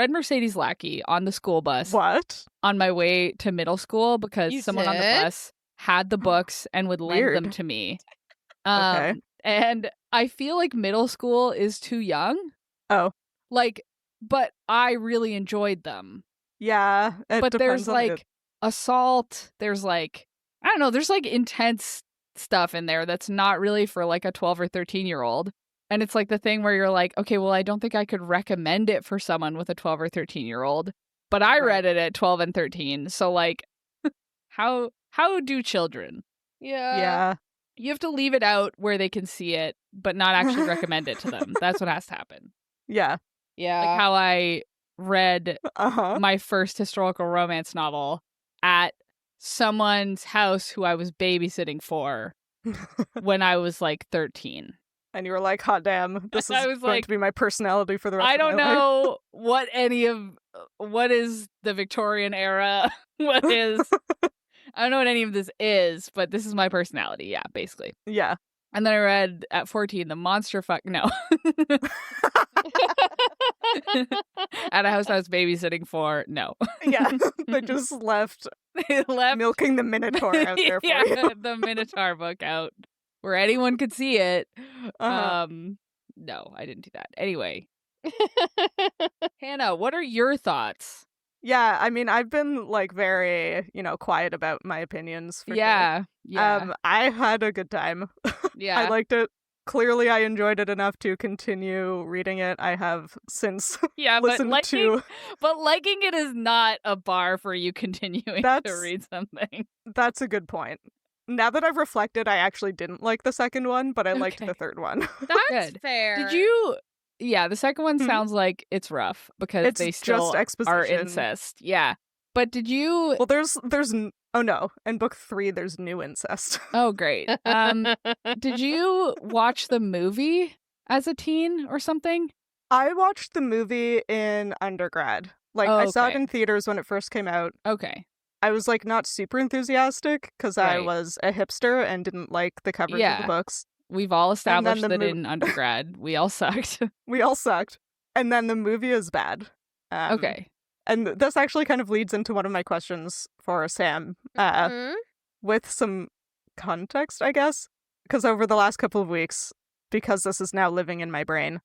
[SPEAKER 2] Mercedes Lackey on the school bus.
[SPEAKER 1] What?
[SPEAKER 2] On my way to middle school because someone on the bus had the books and would lend them to me.
[SPEAKER 1] Okay.
[SPEAKER 2] And I feel like middle school is too young.
[SPEAKER 1] Oh.
[SPEAKER 2] Like, but I really enjoyed them.
[SPEAKER 1] Yeah.
[SPEAKER 2] But there's like assault. There's like, I don't know, there's like intense stuff in there that's not really for like a 12 or 13-year-old. And it's like the thing where you're like, okay, well, I don't think I could recommend it for someone with a 12 or 13-year-old. But I read it at 12 and 13. So like, how do children?
[SPEAKER 3] Yeah.
[SPEAKER 2] You have to leave it out where they can see it, but not actually recommend it to them. That's what has to happen.
[SPEAKER 1] Yeah.
[SPEAKER 3] Yeah.
[SPEAKER 2] Like how I read my first historical romance novel at someone's house who I was babysitting for when I was like 13.
[SPEAKER 1] And you were like, hot damn, this is going
[SPEAKER 2] like,
[SPEAKER 1] to be my personality for the rest of my life.
[SPEAKER 2] I don't know what is the Victorian era, what is... I don't know what any of this is, but this is my personality. Yeah, basically.
[SPEAKER 1] Yeah.
[SPEAKER 2] And then I read at 14, the monster no. At a house I was babysitting for, no.
[SPEAKER 1] Yeah. They just left
[SPEAKER 2] They left
[SPEAKER 1] milking the Minotaur out there for you.
[SPEAKER 2] the Minotaur book out where anyone could see it.
[SPEAKER 1] Uh-huh.
[SPEAKER 2] No, I didn't do that. Anyway. Hannah, what are your thoughts?
[SPEAKER 1] Yeah, I mean, I've been like very, quiet about my opinions. For
[SPEAKER 2] Yeah.
[SPEAKER 1] sure. I had a good time.
[SPEAKER 2] Yeah.
[SPEAKER 1] I liked it. Clearly, I enjoyed it enough to continue reading it. I have since listened to.
[SPEAKER 2] But liking it is not a bar for you continuing to read something.
[SPEAKER 1] That's a good point. Now that I've reflected, I actually didn't like the second one, but I liked the third one.
[SPEAKER 3] That's
[SPEAKER 2] Good.
[SPEAKER 3] fair.
[SPEAKER 2] Did you? Yeah, the second one sounds like it's rough because
[SPEAKER 1] it's
[SPEAKER 2] they still
[SPEAKER 1] just exposition.
[SPEAKER 2] are incest. Yeah. But did you?
[SPEAKER 1] Well, there's oh no, in book 3 there's new incest.
[SPEAKER 2] Oh, great. Did you watch the movie as a teen or something?
[SPEAKER 1] I watched the movie in undergrad. Like, I saw it in theaters when it first came out.
[SPEAKER 2] Okay.
[SPEAKER 1] I was like not super enthusiastic because I was a hipster and didn't like the covers of the books.
[SPEAKER 2] We've all established that in undergrad we all sucked.
[SPEAKER 1] We all sucked. And then the movie is bad.
[SPEAKER 2] Okay.
[SPEAKER 1] And this actually kind of leads into one of my questions for Sam, with some context, I guess. Because over the last couple of weeks, because this is now living in my brain,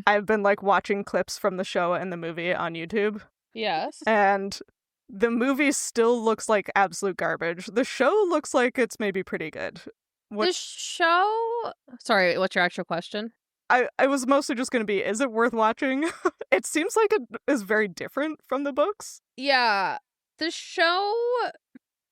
[SPEAKER 1] I've been like watching clips from the show and the movie on YouTube.
[SPEAKER 3] Yes.
[SPEAKER 1] And the movie still looks like absolute garbage. The show looks like it's maybe pretty good.
[SPEAKER 3] The show... Sorry, what's your actual question?
[SPEAKER 1] I was mostly just going to be, is it worth watching? It seems like it is very different from the books.
[SPEAKER 3] Yeah. The show...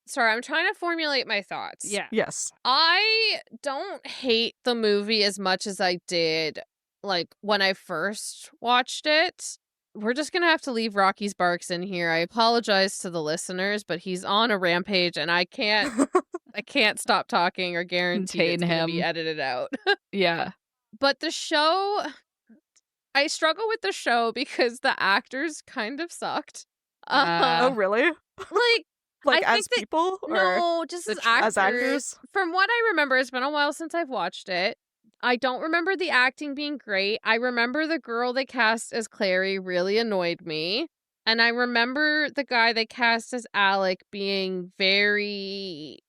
[SPEAKER 3] Sorry, I'm trying to formulate my thoughts.
[SPEAKER 2] Yeah.
[SPEAKER 1] Yes.
[SPEAKER 3] I don't hate the movie as much as I did, like, when I first watched it. We're just going to have to leave Rocky Sparks in here. I apologize to the listeners, but he's on a rampage and I can't stop talking or guarantee it's going to be edited out.
[SPEAKER 2] Yeah.
[SPEAKER 3] But the show, I struggle with the show because the actors kind of sucked.
[SPEAKER 1] Oh, really? Like
[SPEAKER 3] I
[SPEAKER 1] as people? Or
[SPEAKER 3] no, just as actors.
[SPEAKER 1] As actors?
[SPEAKER 3] From what I remember, it's been a while since I've watched it. I don't remember the acting being great. I remember the girl they cast as Clary really annoyed me. And I remember the guy they cast as Alec being very,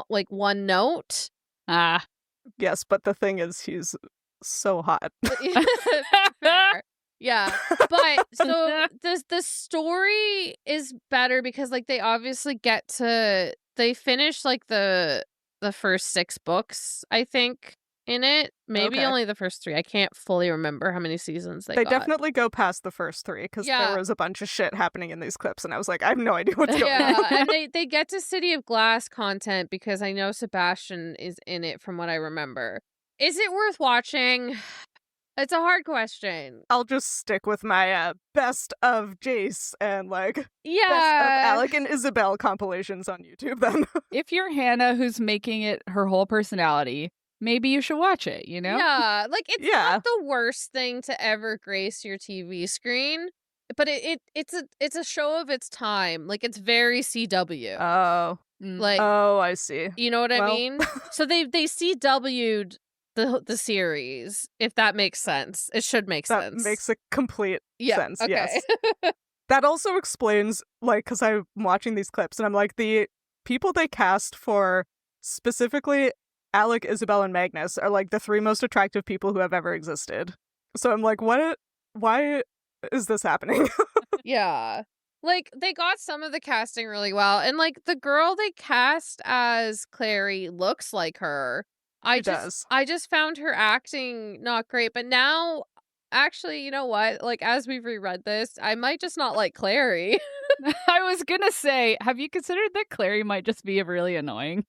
[SPEAKER 3] like, one note.
[SPEAKER 1] Yes, but the thing is, he's so hot.
[SPEAKER 3] Fair. Yeah. But so the story is better because, like, they obviously they finish, like, the first 6 books, I think, in it. Maybe only the first 3. I can't fully remember how many seasons they got.
[SPEAKER 1] Definitely go past the first 3 because there was a bunch of shit happening in these clips and I was like, I have no idea what's going on.
[SPEAKER 3] Yeah, and they get to City of Glass content because I know Sebastian is in it from what I remember. Is it worth watching? It's a hard question.
[SPEAKER 1] I'll just stick with my best of Jace and best of Alec and Isabel compilations on YouTube then.
[SPEAKER 2] If you're Hannah who's making it her whole personality, maybe you should watch it, you know?
[SPEAKER 3] Yeah, like it's not the worst thing to ever grace your TV screen, but it's a show of its time. Like it's very CW.
[SPEAKER 1] Oh.
[SPEAKER 3] Like
[SPEAKER 1] I see.
[SPEAKER 3] You know what I mean? So they CW'd the series, if that makes sense. It should make sense.
[SPEAKER 1] That makes a complete sense,
[SPEAKER 3] okay.
[SPEAKER 1] yes. That also explains, because I'm watching these clips and I'm like, the people they cast for specifically Alec, Isabel, and Magnus are like the 3 most attractive people who have ever existed. So I'm like, why is this happening?
[SPEAKER 3] Yeah. Like, they got some of the casting really well. And, like, the girl they cast as Clary looks like her. I just found her acting not great. But now, actually, you know what? Like, as we've reread this, I might just not like Clary.
[SPEAKER 2] I was gonna say, have you considered that Clary might just be really annoying?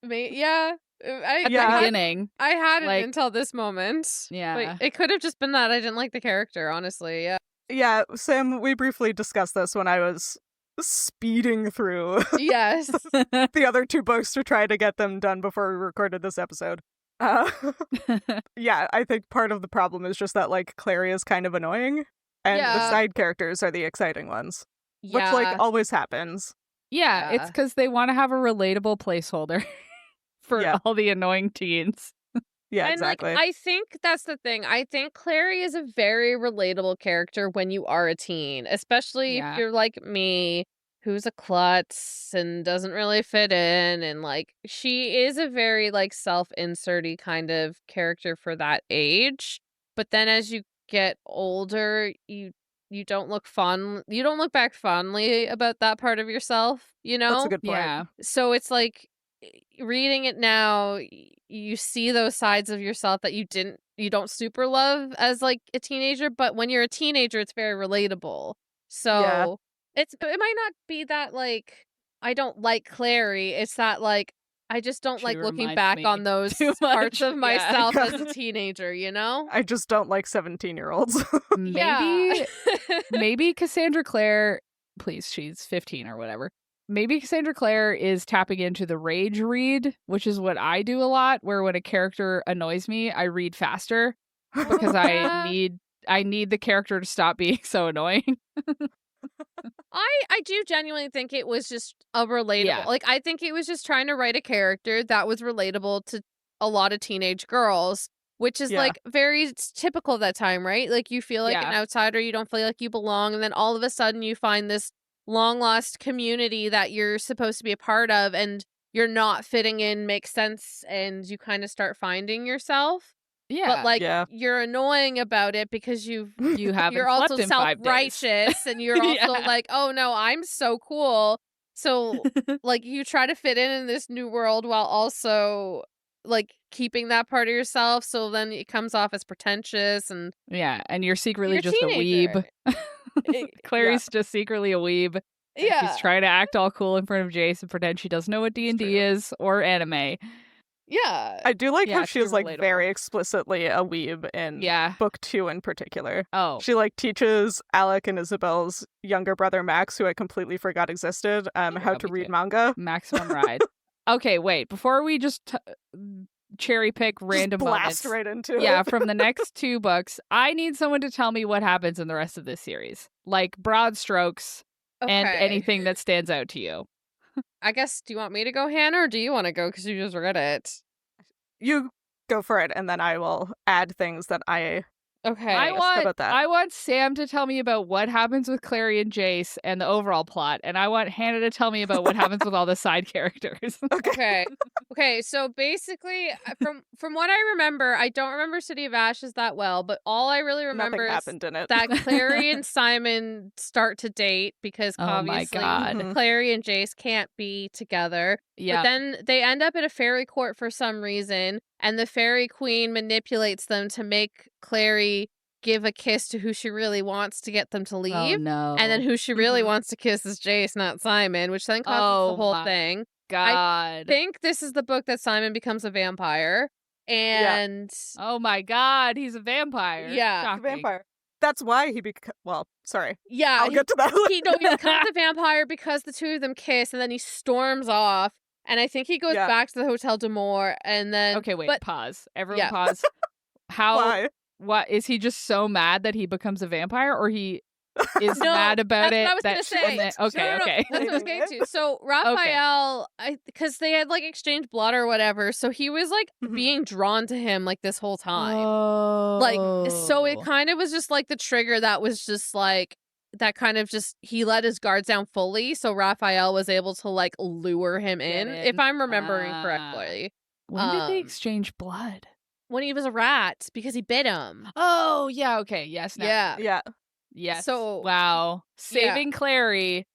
[SPEAKER 3] Yeah.
[SPEAKER 2] At the beginning.
[SPEAKER 3] I had it until this moment.
[SPEAKER 2] Yeah.
[SPEAKER 3] Like, it could have just been that I didn't like the character, honestly. Yeah.
[SPEAKER 1] Yeah, Sam, we briefly discussed this when I was speeding through
[SPEAKER 3] yes
[SPEAKER 1] the other 2 books to try to get them done before we recorded this episode. Yeah, I think part of the problem is just that, like, Clary is kind of annoying, and the side characters are the exciting ones. Which, like, always happens.
[SPEAKER 2] Yeah, it's because they want to have a relatable placeholder for all the annoying teens.
[SPEAKER 1] Yeah,
[SPEAKER 3] and
[SPEAKER 1] exactly.
[SPEAKER 3] I think that's the thing. I think Clary is a very relatable character when you are a teen, especially if you're like me, who's a klutz and doesn't really fit in, and she is a very self-inserty kind of character for that age. But then as you get older, you don't look back fondly about that part of yourself,
[SPEAKER 1] That's a good point.
[SPEAKER 2] Yeah.
[SPEAKER 3] So it's reading it now, you see those sides of yourself that you don't super love as a teenager, but when you're a teenager, it's very relatable. So it might not be that I don't like Clary. It's that I just don't like looking back on those parts of myself as a teenager,
[SPEAKER 1] I just don't like 17-year-olds.
[SPEAKER 2] Maybe Cassandra Clare, please, she's 15 or whatever. Maybe Cassandra Clare is tapping into the rage read, which is what I do a lot, where when a character annoys me, I read faster because I need the character to stop being so annoying.
[SPEAKER 3] I do genuinely think it was just a relatable. I think it was just trying to write a character that was relatable to a lot of teenage girls, which is very typical of that time, right? You feel like an outsider, you don't feel like you belong, and then all of a sudden you find this long lost community that you're supposed to be a part of, and you're not fitting in makes sense, and you kind of start finding yourself. But you're annoying about it because you're also self-righteous and you're also oh no, I'm so cool. So you try to fit in this new world while also keeping that part of yourself, so then it comes off as pretentious and
[SPEAKER 2] you're secretly just a weeb. Clary's just secretly a weeb. She's trying to act all cool in front of Jace and pretend she doesn't know what D&D is or anime.
[SPEAKER 3] Yeah.
[SPEAKER 1] I do like how she is very explicitly a weeb in book 2 in particular.
[SPEAKER 2] Oh.
[SPEAKER 1] She teaches Alec and Isabel's younger brother Max, who I completely forgot existed, how to read manga.
[SPEAKER 2] Maximum Ride. Okay, wait, before we just cherry pick random
[SPEAKER 1] blast
[SPEAKER 2] moments,
[SPEAKER 1] right into it.
[SPEAKER 2] from the next 2 books, I need someone to tell me what happens in the rest of this series. Broad strokes and anything that stands out to you.
[SPEAKER 3] I guess, do you want me to go, Hannah, or do you want to go because you just read it?
[SPEAKER 1] You go for it, and then I will add things that I...
[SPEAKER 3] Okay.
[SPEAKER 2] I want Sam to tell me about what happens with Clary and Jace and the overall plot, and I want Hannah to tell me about what happens with all the side characters.
[SPEAKER 3] Okay, so basically, from what I remember, I don't remember City of Ashes that well, but all I really remember is that Clary and Simon start to date because obviously Clary and Jace can't be together. But then they end up at a fairy court for some reason, and the fairy queen manipulates them to make Clary give a kiss to who she really wants to get them to leave.
[SPEAKER 2] Oh, no.
[SPEAKER 3] And then who she really wants to kiss is Jace, not Simon, which then causes the whole thing.
[SPEAKER 2] God.
[SPEAKER 3] I think this is the book that Simon becomes a vampire. And
[SPEAKER 2] oh my God, he's a vampire.
[SPEAKER 3] Yeah.
[SPEAKER 1] A vampire. That's why he sorry.
[SPEAKER 3] Yeah.
[SPEAKER 1] I'll get to that.
[SPEAKER 3] He becomes a vampire because the two of them kiss, and then he storms off. And I think he goes back to the Hotel d'Amour, and then...
[SPEAKER 2] Okay, wait, pause. Everyone pause. How... What, is he just so mad that he becomes a vampire, or he is mad about it?
[SPEAKER 3] That's what I was going to say.
[SPEAKER 2] Okay.
[SPEAKER 3] That's what I was getting to. So, Raphael, because they had, exchanged blood or whatever, so he was, being drawn to him, this whole time.
[SPEAKER 2] Oh.
[SPEAKER 3] So it kind of was just, the trigger that was just, that kind of just, he let his guards down fully, so Raphael was able to, lure him in, if I'm remembering correctly.
[SPEAKER 2] When did they exchange blood?
[SPEAKER 3] When he was a rat, because he bit him.
[SPEAKER 2] Oh, yeah, okay, yes.
[SPEAKER 1] Yeah.
[SPEAKER 2] Yes.
[SPEAKER 3] So,
[SPEAKER 2] wow. Saving Clary.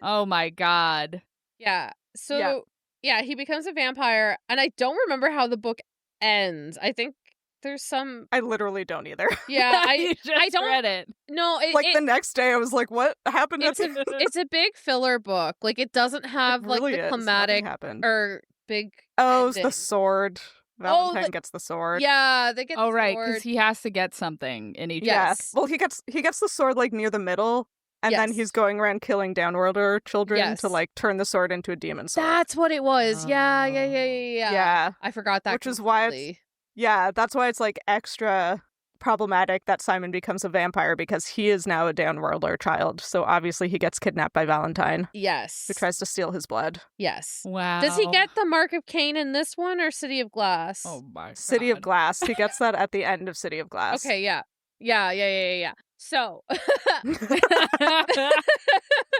[SPEAKER 2] Oh my God.
[SPEAKER 3] Yeah. So, he becomes a vampire, and I don't remember how the book ends. I think there's some...
[SPEAKER 1] I literally don't either.
[SPEAKER 3] Yeah, I don't
[SPEAKER 2] read it.
[SPEAKER 3] No,
[SPEAKER 1] the next day I was like, what happened?
[SPEAKER 3] It's a big filler book. It doesn't have the climatic or big...
[SPEAKER 1] Oh, it's the sword. Valentine gets the sword.
[SPEAKER 3] Yeah, they get the sword.
[SPEAKER 2] Oh, right, because he has to get something in each
[SPEAKER 1] Yes. Well, he gets the sword near the middle, and then he's going around killing downworlder children to turn the sword into a demon sword.
[SPEAKER 3] That's what it was. Yeah.
[SPEAKER 1] Yeah.
[SPEAKER 3] I forgot that.
[SPEAKER 1] Which is why that's why it's extra problematic that Simon becomes a vampire because he is now a downworlder child. So obviously he gets kidnapped by Valentine,
[SPEAKER 3] Yes.
[SPEAKER 1] who tries to steal his blood.
[SPEAKER 3] Yes.
[SPEAKER 2] Wow.
[SPEAKER 3] Does he get the Mark of Cain in this one or City of Glass?
[SPEAKER 2] Oh my god.
[SPEAKER 1] City of Glass. He gets that at the end of City of Glass.
[SPEAKER 3] Okay, yeah. Yeah. So.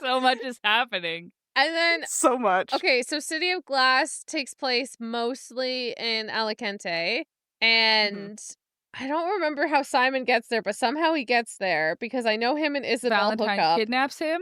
[SPEAKER 2] So much is happening.
[SPEAKER 3] And then,
[SPEAKER 1] So much.
[SPEAKER 3] okay, so City of Glass takes place mostly in Alicante. And I don't remember how Simon gets there, but somehow he gets there because I know him and Isabel hook
[SPEAKER 2] Valentine
[SPEAKER 3] up.
[SPEAKER 2] kidnaps him?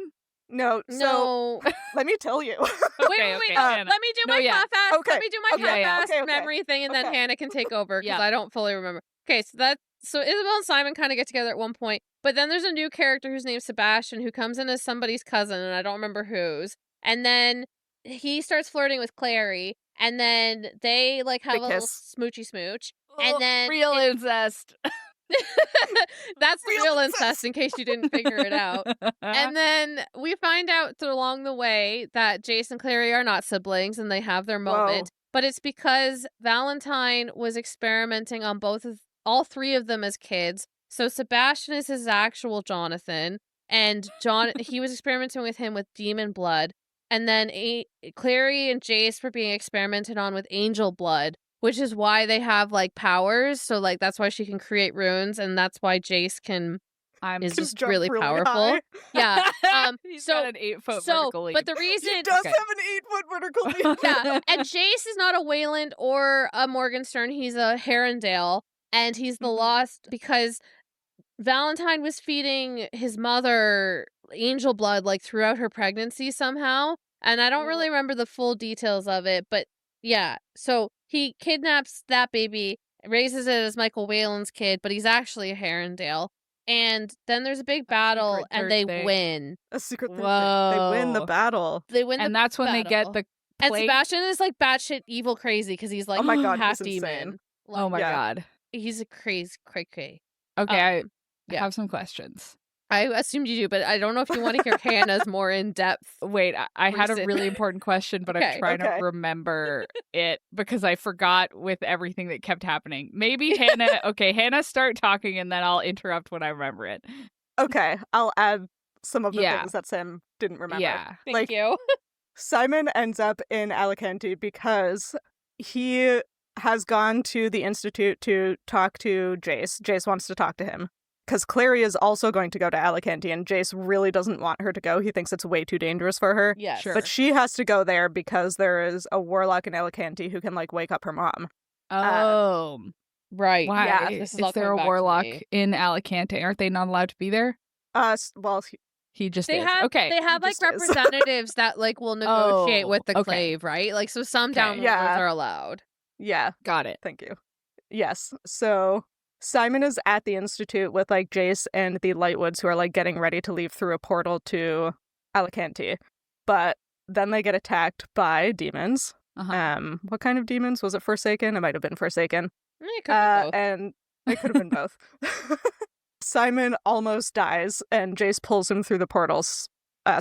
[SPEAKER 1] No, so
[SPEAKER 3] No.
[SPEAKER 1] let me tell you.
[SPEAKER 3] Wait,
[SPEAKER 2] Hannah.
[SPEAKER 3] let me do
[SPEAKER 2] No,
[SPEAKER 3] my
[SPEAKER 2] yeah.
[SPEAKER 3] half-ass.
[SPEAKER 1] Okay,
[SPEAKER 3] Let me do my
[SPEAKER 1] okay,
[SPEAKER 3] half-ass
[SPEAKER 1] okay.
[SPEAKER 3] memory thing, and then
[SPEAKER 1] Okay.
[SPEAKER 3] Hannah can take over because
[SPEAKER 2] Yeah.
[SPEAKER 3] I don't fully remember. Okay, so Isabel and Simon kind of get together at one point, but then there's a new character who's named Sebastian who comes in as somebody's cousin, and I don't remember whose. And then he starts flirting with Clary, and then they like have
[SPEAKER 1] They
[SPEAKER 3] a little
[SPEAKER 1] kiss.
[SPEAKER 3] smoochy smooch. And
[SPEAKER 2] Oh,
[SPEAKER 3] then
[SPEAKER 2] real incest.
[SPEAKER 3] That's the
[SPEAKER 1] Real
[SPEAKER 3] real
[SPEAKER 1] incest.
[SPEAKER 3] incest in case you didn't figure it out. And then we find out along the way that Jace and Clary are not siblings and they have their moment. But it's because Valentine was experimenting on all three of them as kids. So Sebastian is his actual Jonathan, and he was experimenting with him with demon blood. And then Clary and Jace were being experimented on with angel blood, which is why they have like powers. So like that's why she can create runes, and that's why Jace is just
[SPEAKER 1] jump
[SPEAKER 3] really powerful.
[SPEAKER 1] high.
[SPEAKER 3] Yeah.
[SPEAKER 2] He's
[SPEAKER 3] So
[SPEAKER 2] got an 8-foot vertical leap.
[SPEAKER 3] but the reason
[SPEAKER 1] He does
[SPEAKER 2] Okay.
[SPEAKER 1] have an 8-foot vertical leap.
[SPEAKER 3] yeah, and Jace is not a Wayland or a Morgenstern. He's a Herondale, and he's the lost because Valentine was feeding his mother angel blood like throughout her pregnancy somehow, and I don't really remember the full details of it, but yeah. So he kidnaps that baby, raises it as Michael Whalen's kid, but he's actually a Herondale. And then there's a big battle,
[SPEAKER 2] secret
[SPEAKER 3] and
[SPEAKER 2] third
[SPEAKER 3] they
[SPEAKER 2] thing.
[SPEAKER 3] win.
[SPEAKER 1] A secret thing.
[SPEAKER 2] Whoa.
[SPEAKER 1] They win the battle.
[SPEAKER 3] They win,
[SPEAKER 2] And
[SPEAKER 3] the
[SPEAKER 2] that's when they get
[SPEAKER 3] battle.
[SPEAKER 2] the
[SPEAKER 3] And
[SPEAKER 2] plate.
[SPEAKER 3] Sebastian is like batshit evil crazy because he's like
[SPEAKER 1] Oh my God,
[SPEAKER 3] half
[SPEAKER 1] he's
[SPEAKER 3] demon.
[SPEAKER 1] insane.
[SPEAKER 2] Oh my
[SPEAKER 1] Yeah.
[SPEAKER 2] god.
[SPEAKER 3] He's a crazy.
[SPEAKER 2] Okay, I
[SPEAKER 3] yeah.
[SPEAKER 2] have some questions.
[SPEAKER 3] I assumed you do, but I don't know if you want to hear Hannah's more in depth.
[SPEAKER 2] Wait, I had a
[SPEAKER 3] Recent.
[SPEAKER 2] really important question, but I'm
[SPEAKER 3] Okay,
[SPEAKER 2] trying
[SPEAKER 1] okay.
[SPEAKER 2] to remember it because I forgot with everything that kept happening. Maybe Hannah, Hannah, start talking and then I'll interrupt when I remember it.
[SPEAKER 1] Okay, I'll add some of the
[SPEAKER 2] Yeah.
[SPEAKER 1] things that Sam didn't remember.
[SPEAKER 2] Yeah.
[SPEAKER 3] Thank
[SPEAKER 1] Like,
[SPEAKER 3] you.
[SPEAKER 1] Simon ends up in Alicante because he has gone to the Institute to talk to Jace. Jace wants to talk to him. Because Clary is also going to go to Alicante, and Jace really doesn't want her to go. He thinks it's way too dangerous for her.
[SPEAKER 3] Yes.
[SPEAKER 2] Sure.
[SPEAKER 1] But she has to go there because there is a warlock in Alicante who can, like, wake up her mom.
[SPEAKER 2] Oh.
[SPEAKER 3] Right.
[SPEAKER 2] Why?
[SPEAKER 1] yeah,
[SPEAKER 3] this is
[SPEAKER 2] Is
[SPEAKER 3] all
[SPEAKER 2] there
[SPEAKER 3] coming
[SPEAKER 2] a
[SPEAKER 3] back to
[SPEAKER 2] warlock
[SPEAKER 3] me.
[SPEAKER 2] in Alicante? Aren't they not allowed to be there?
[SPEAKER 1] Well,
[SPEAKER 2] He just
[SPEAKER 3] They
[SPEAKER 2] is.
[SPEAKER 3] have
[SPEAKER 2] Okay.
[SPEAKER 3] they have like
[SPEAKER 1] just is.
[SPEAKER 3] representatives that like will negotiate
[SPEAKER 2] Oh,
[SPEAKER 3] with the
[SPEAKER 2] okay.
[SPEAKER 3] clave, right? Like so some
[SPEAKER 2] Okay.
[SPEAKER 3] downloaders
[SPEAKER 1] Yeah.
[SPEAKER 3] are allowed.
[SPEAKER 1] yeah,
[SPEAKER 2] Got it.
[SPEAKER 1] thank you. Yes, so Simon is at the Institute with, like, Jace and the Lightwoods, who are, like, getting ready to leave through a portal to Alicante. But then they get attacked by demons.
[SPEAKER 2] Uh-huh.
[SPEAKER 1] What kind of demons? Was it Forsaken? It might have been Forsaken.
[SPEAKER 3] It could be both.
[SPEAKER 1] And it could have been both. Simon almost dies, and Jace pulls him through the portals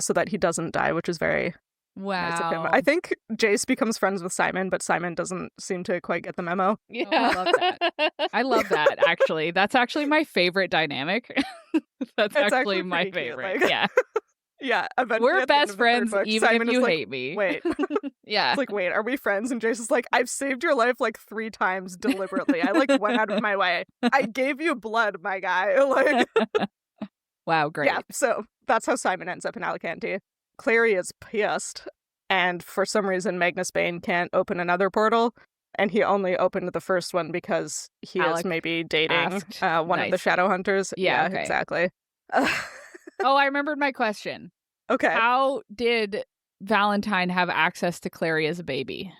[SPEAKER 1] so that he doesn't die, which is very nice of him.
[SPEAKER 2] Wow.
[SPEAKER 1] I think Jace becomes friends with Simon, but Simon doesn't seem to quite get the memo.
[SPEAKER 3] Yeah.
[SPEAKER 2] I love that. I love that, actually. That's actually my favorite dynamic. That's
[SPEAKER 1] It's
[SPEAKER 2] actually
[SPEAKER 1] actually
[SPEAKER 2] my
[SPEAKER 1] pretty cute,
[SPEAKER 2] favorite.
[SPEAKER 1] like-
[SPEAKER 2] Yeah.
[SPEAKER 1] Yeah, eventually
[SPEAKER 2] We're
[SPEAKER 1] at the end
[SPEAKER 2] best
[SPEAKER 1] of the third
[SPEAKER 2] friends
[SPEAKER 1] book,
[SPEAKER 2] even
[SPEAKER 1] Simon
[SPEAKER 2] if
[SPEAKER 1] is
[SPEAKER 2] you
[SPEAKER 1] like,
[SPEAKER 2] hate me.
[SPEAKER 1] Wait.
[SPEAKER 2] Yeah.
[SPEAKER 1] It's like, wait, are we friends? And Jason's like, I've saved your life like 3 times deliberately. I like went out of my way. I gave you blood, my guy. Like,
[SPEAKER 2] Wow, great.
[SPEAKER 1] yeah. So that's how Simon ends up in Alicante. Clary is pissed, and for some reason, Magnus Bane can't open another portal, and he only opened the first one because he
[SPEAKER 2] Alec
[SPEAKER 1] is maybe dating
[SPEAKER 2] asked
[SPEAKER 1] one of the
[SPEAKER 2] nicely.
[SPEAKER 1] Shadow Hunters.
[SPEAKER 2] Yeah, okay.
[SPEAKER 1] Exactly.
[SPEAKER 2] Oh, I remembered my question.
[SPEAKER 1] Okay.
[SPEAKER 2] How did Valentine have access to Clary as a baby?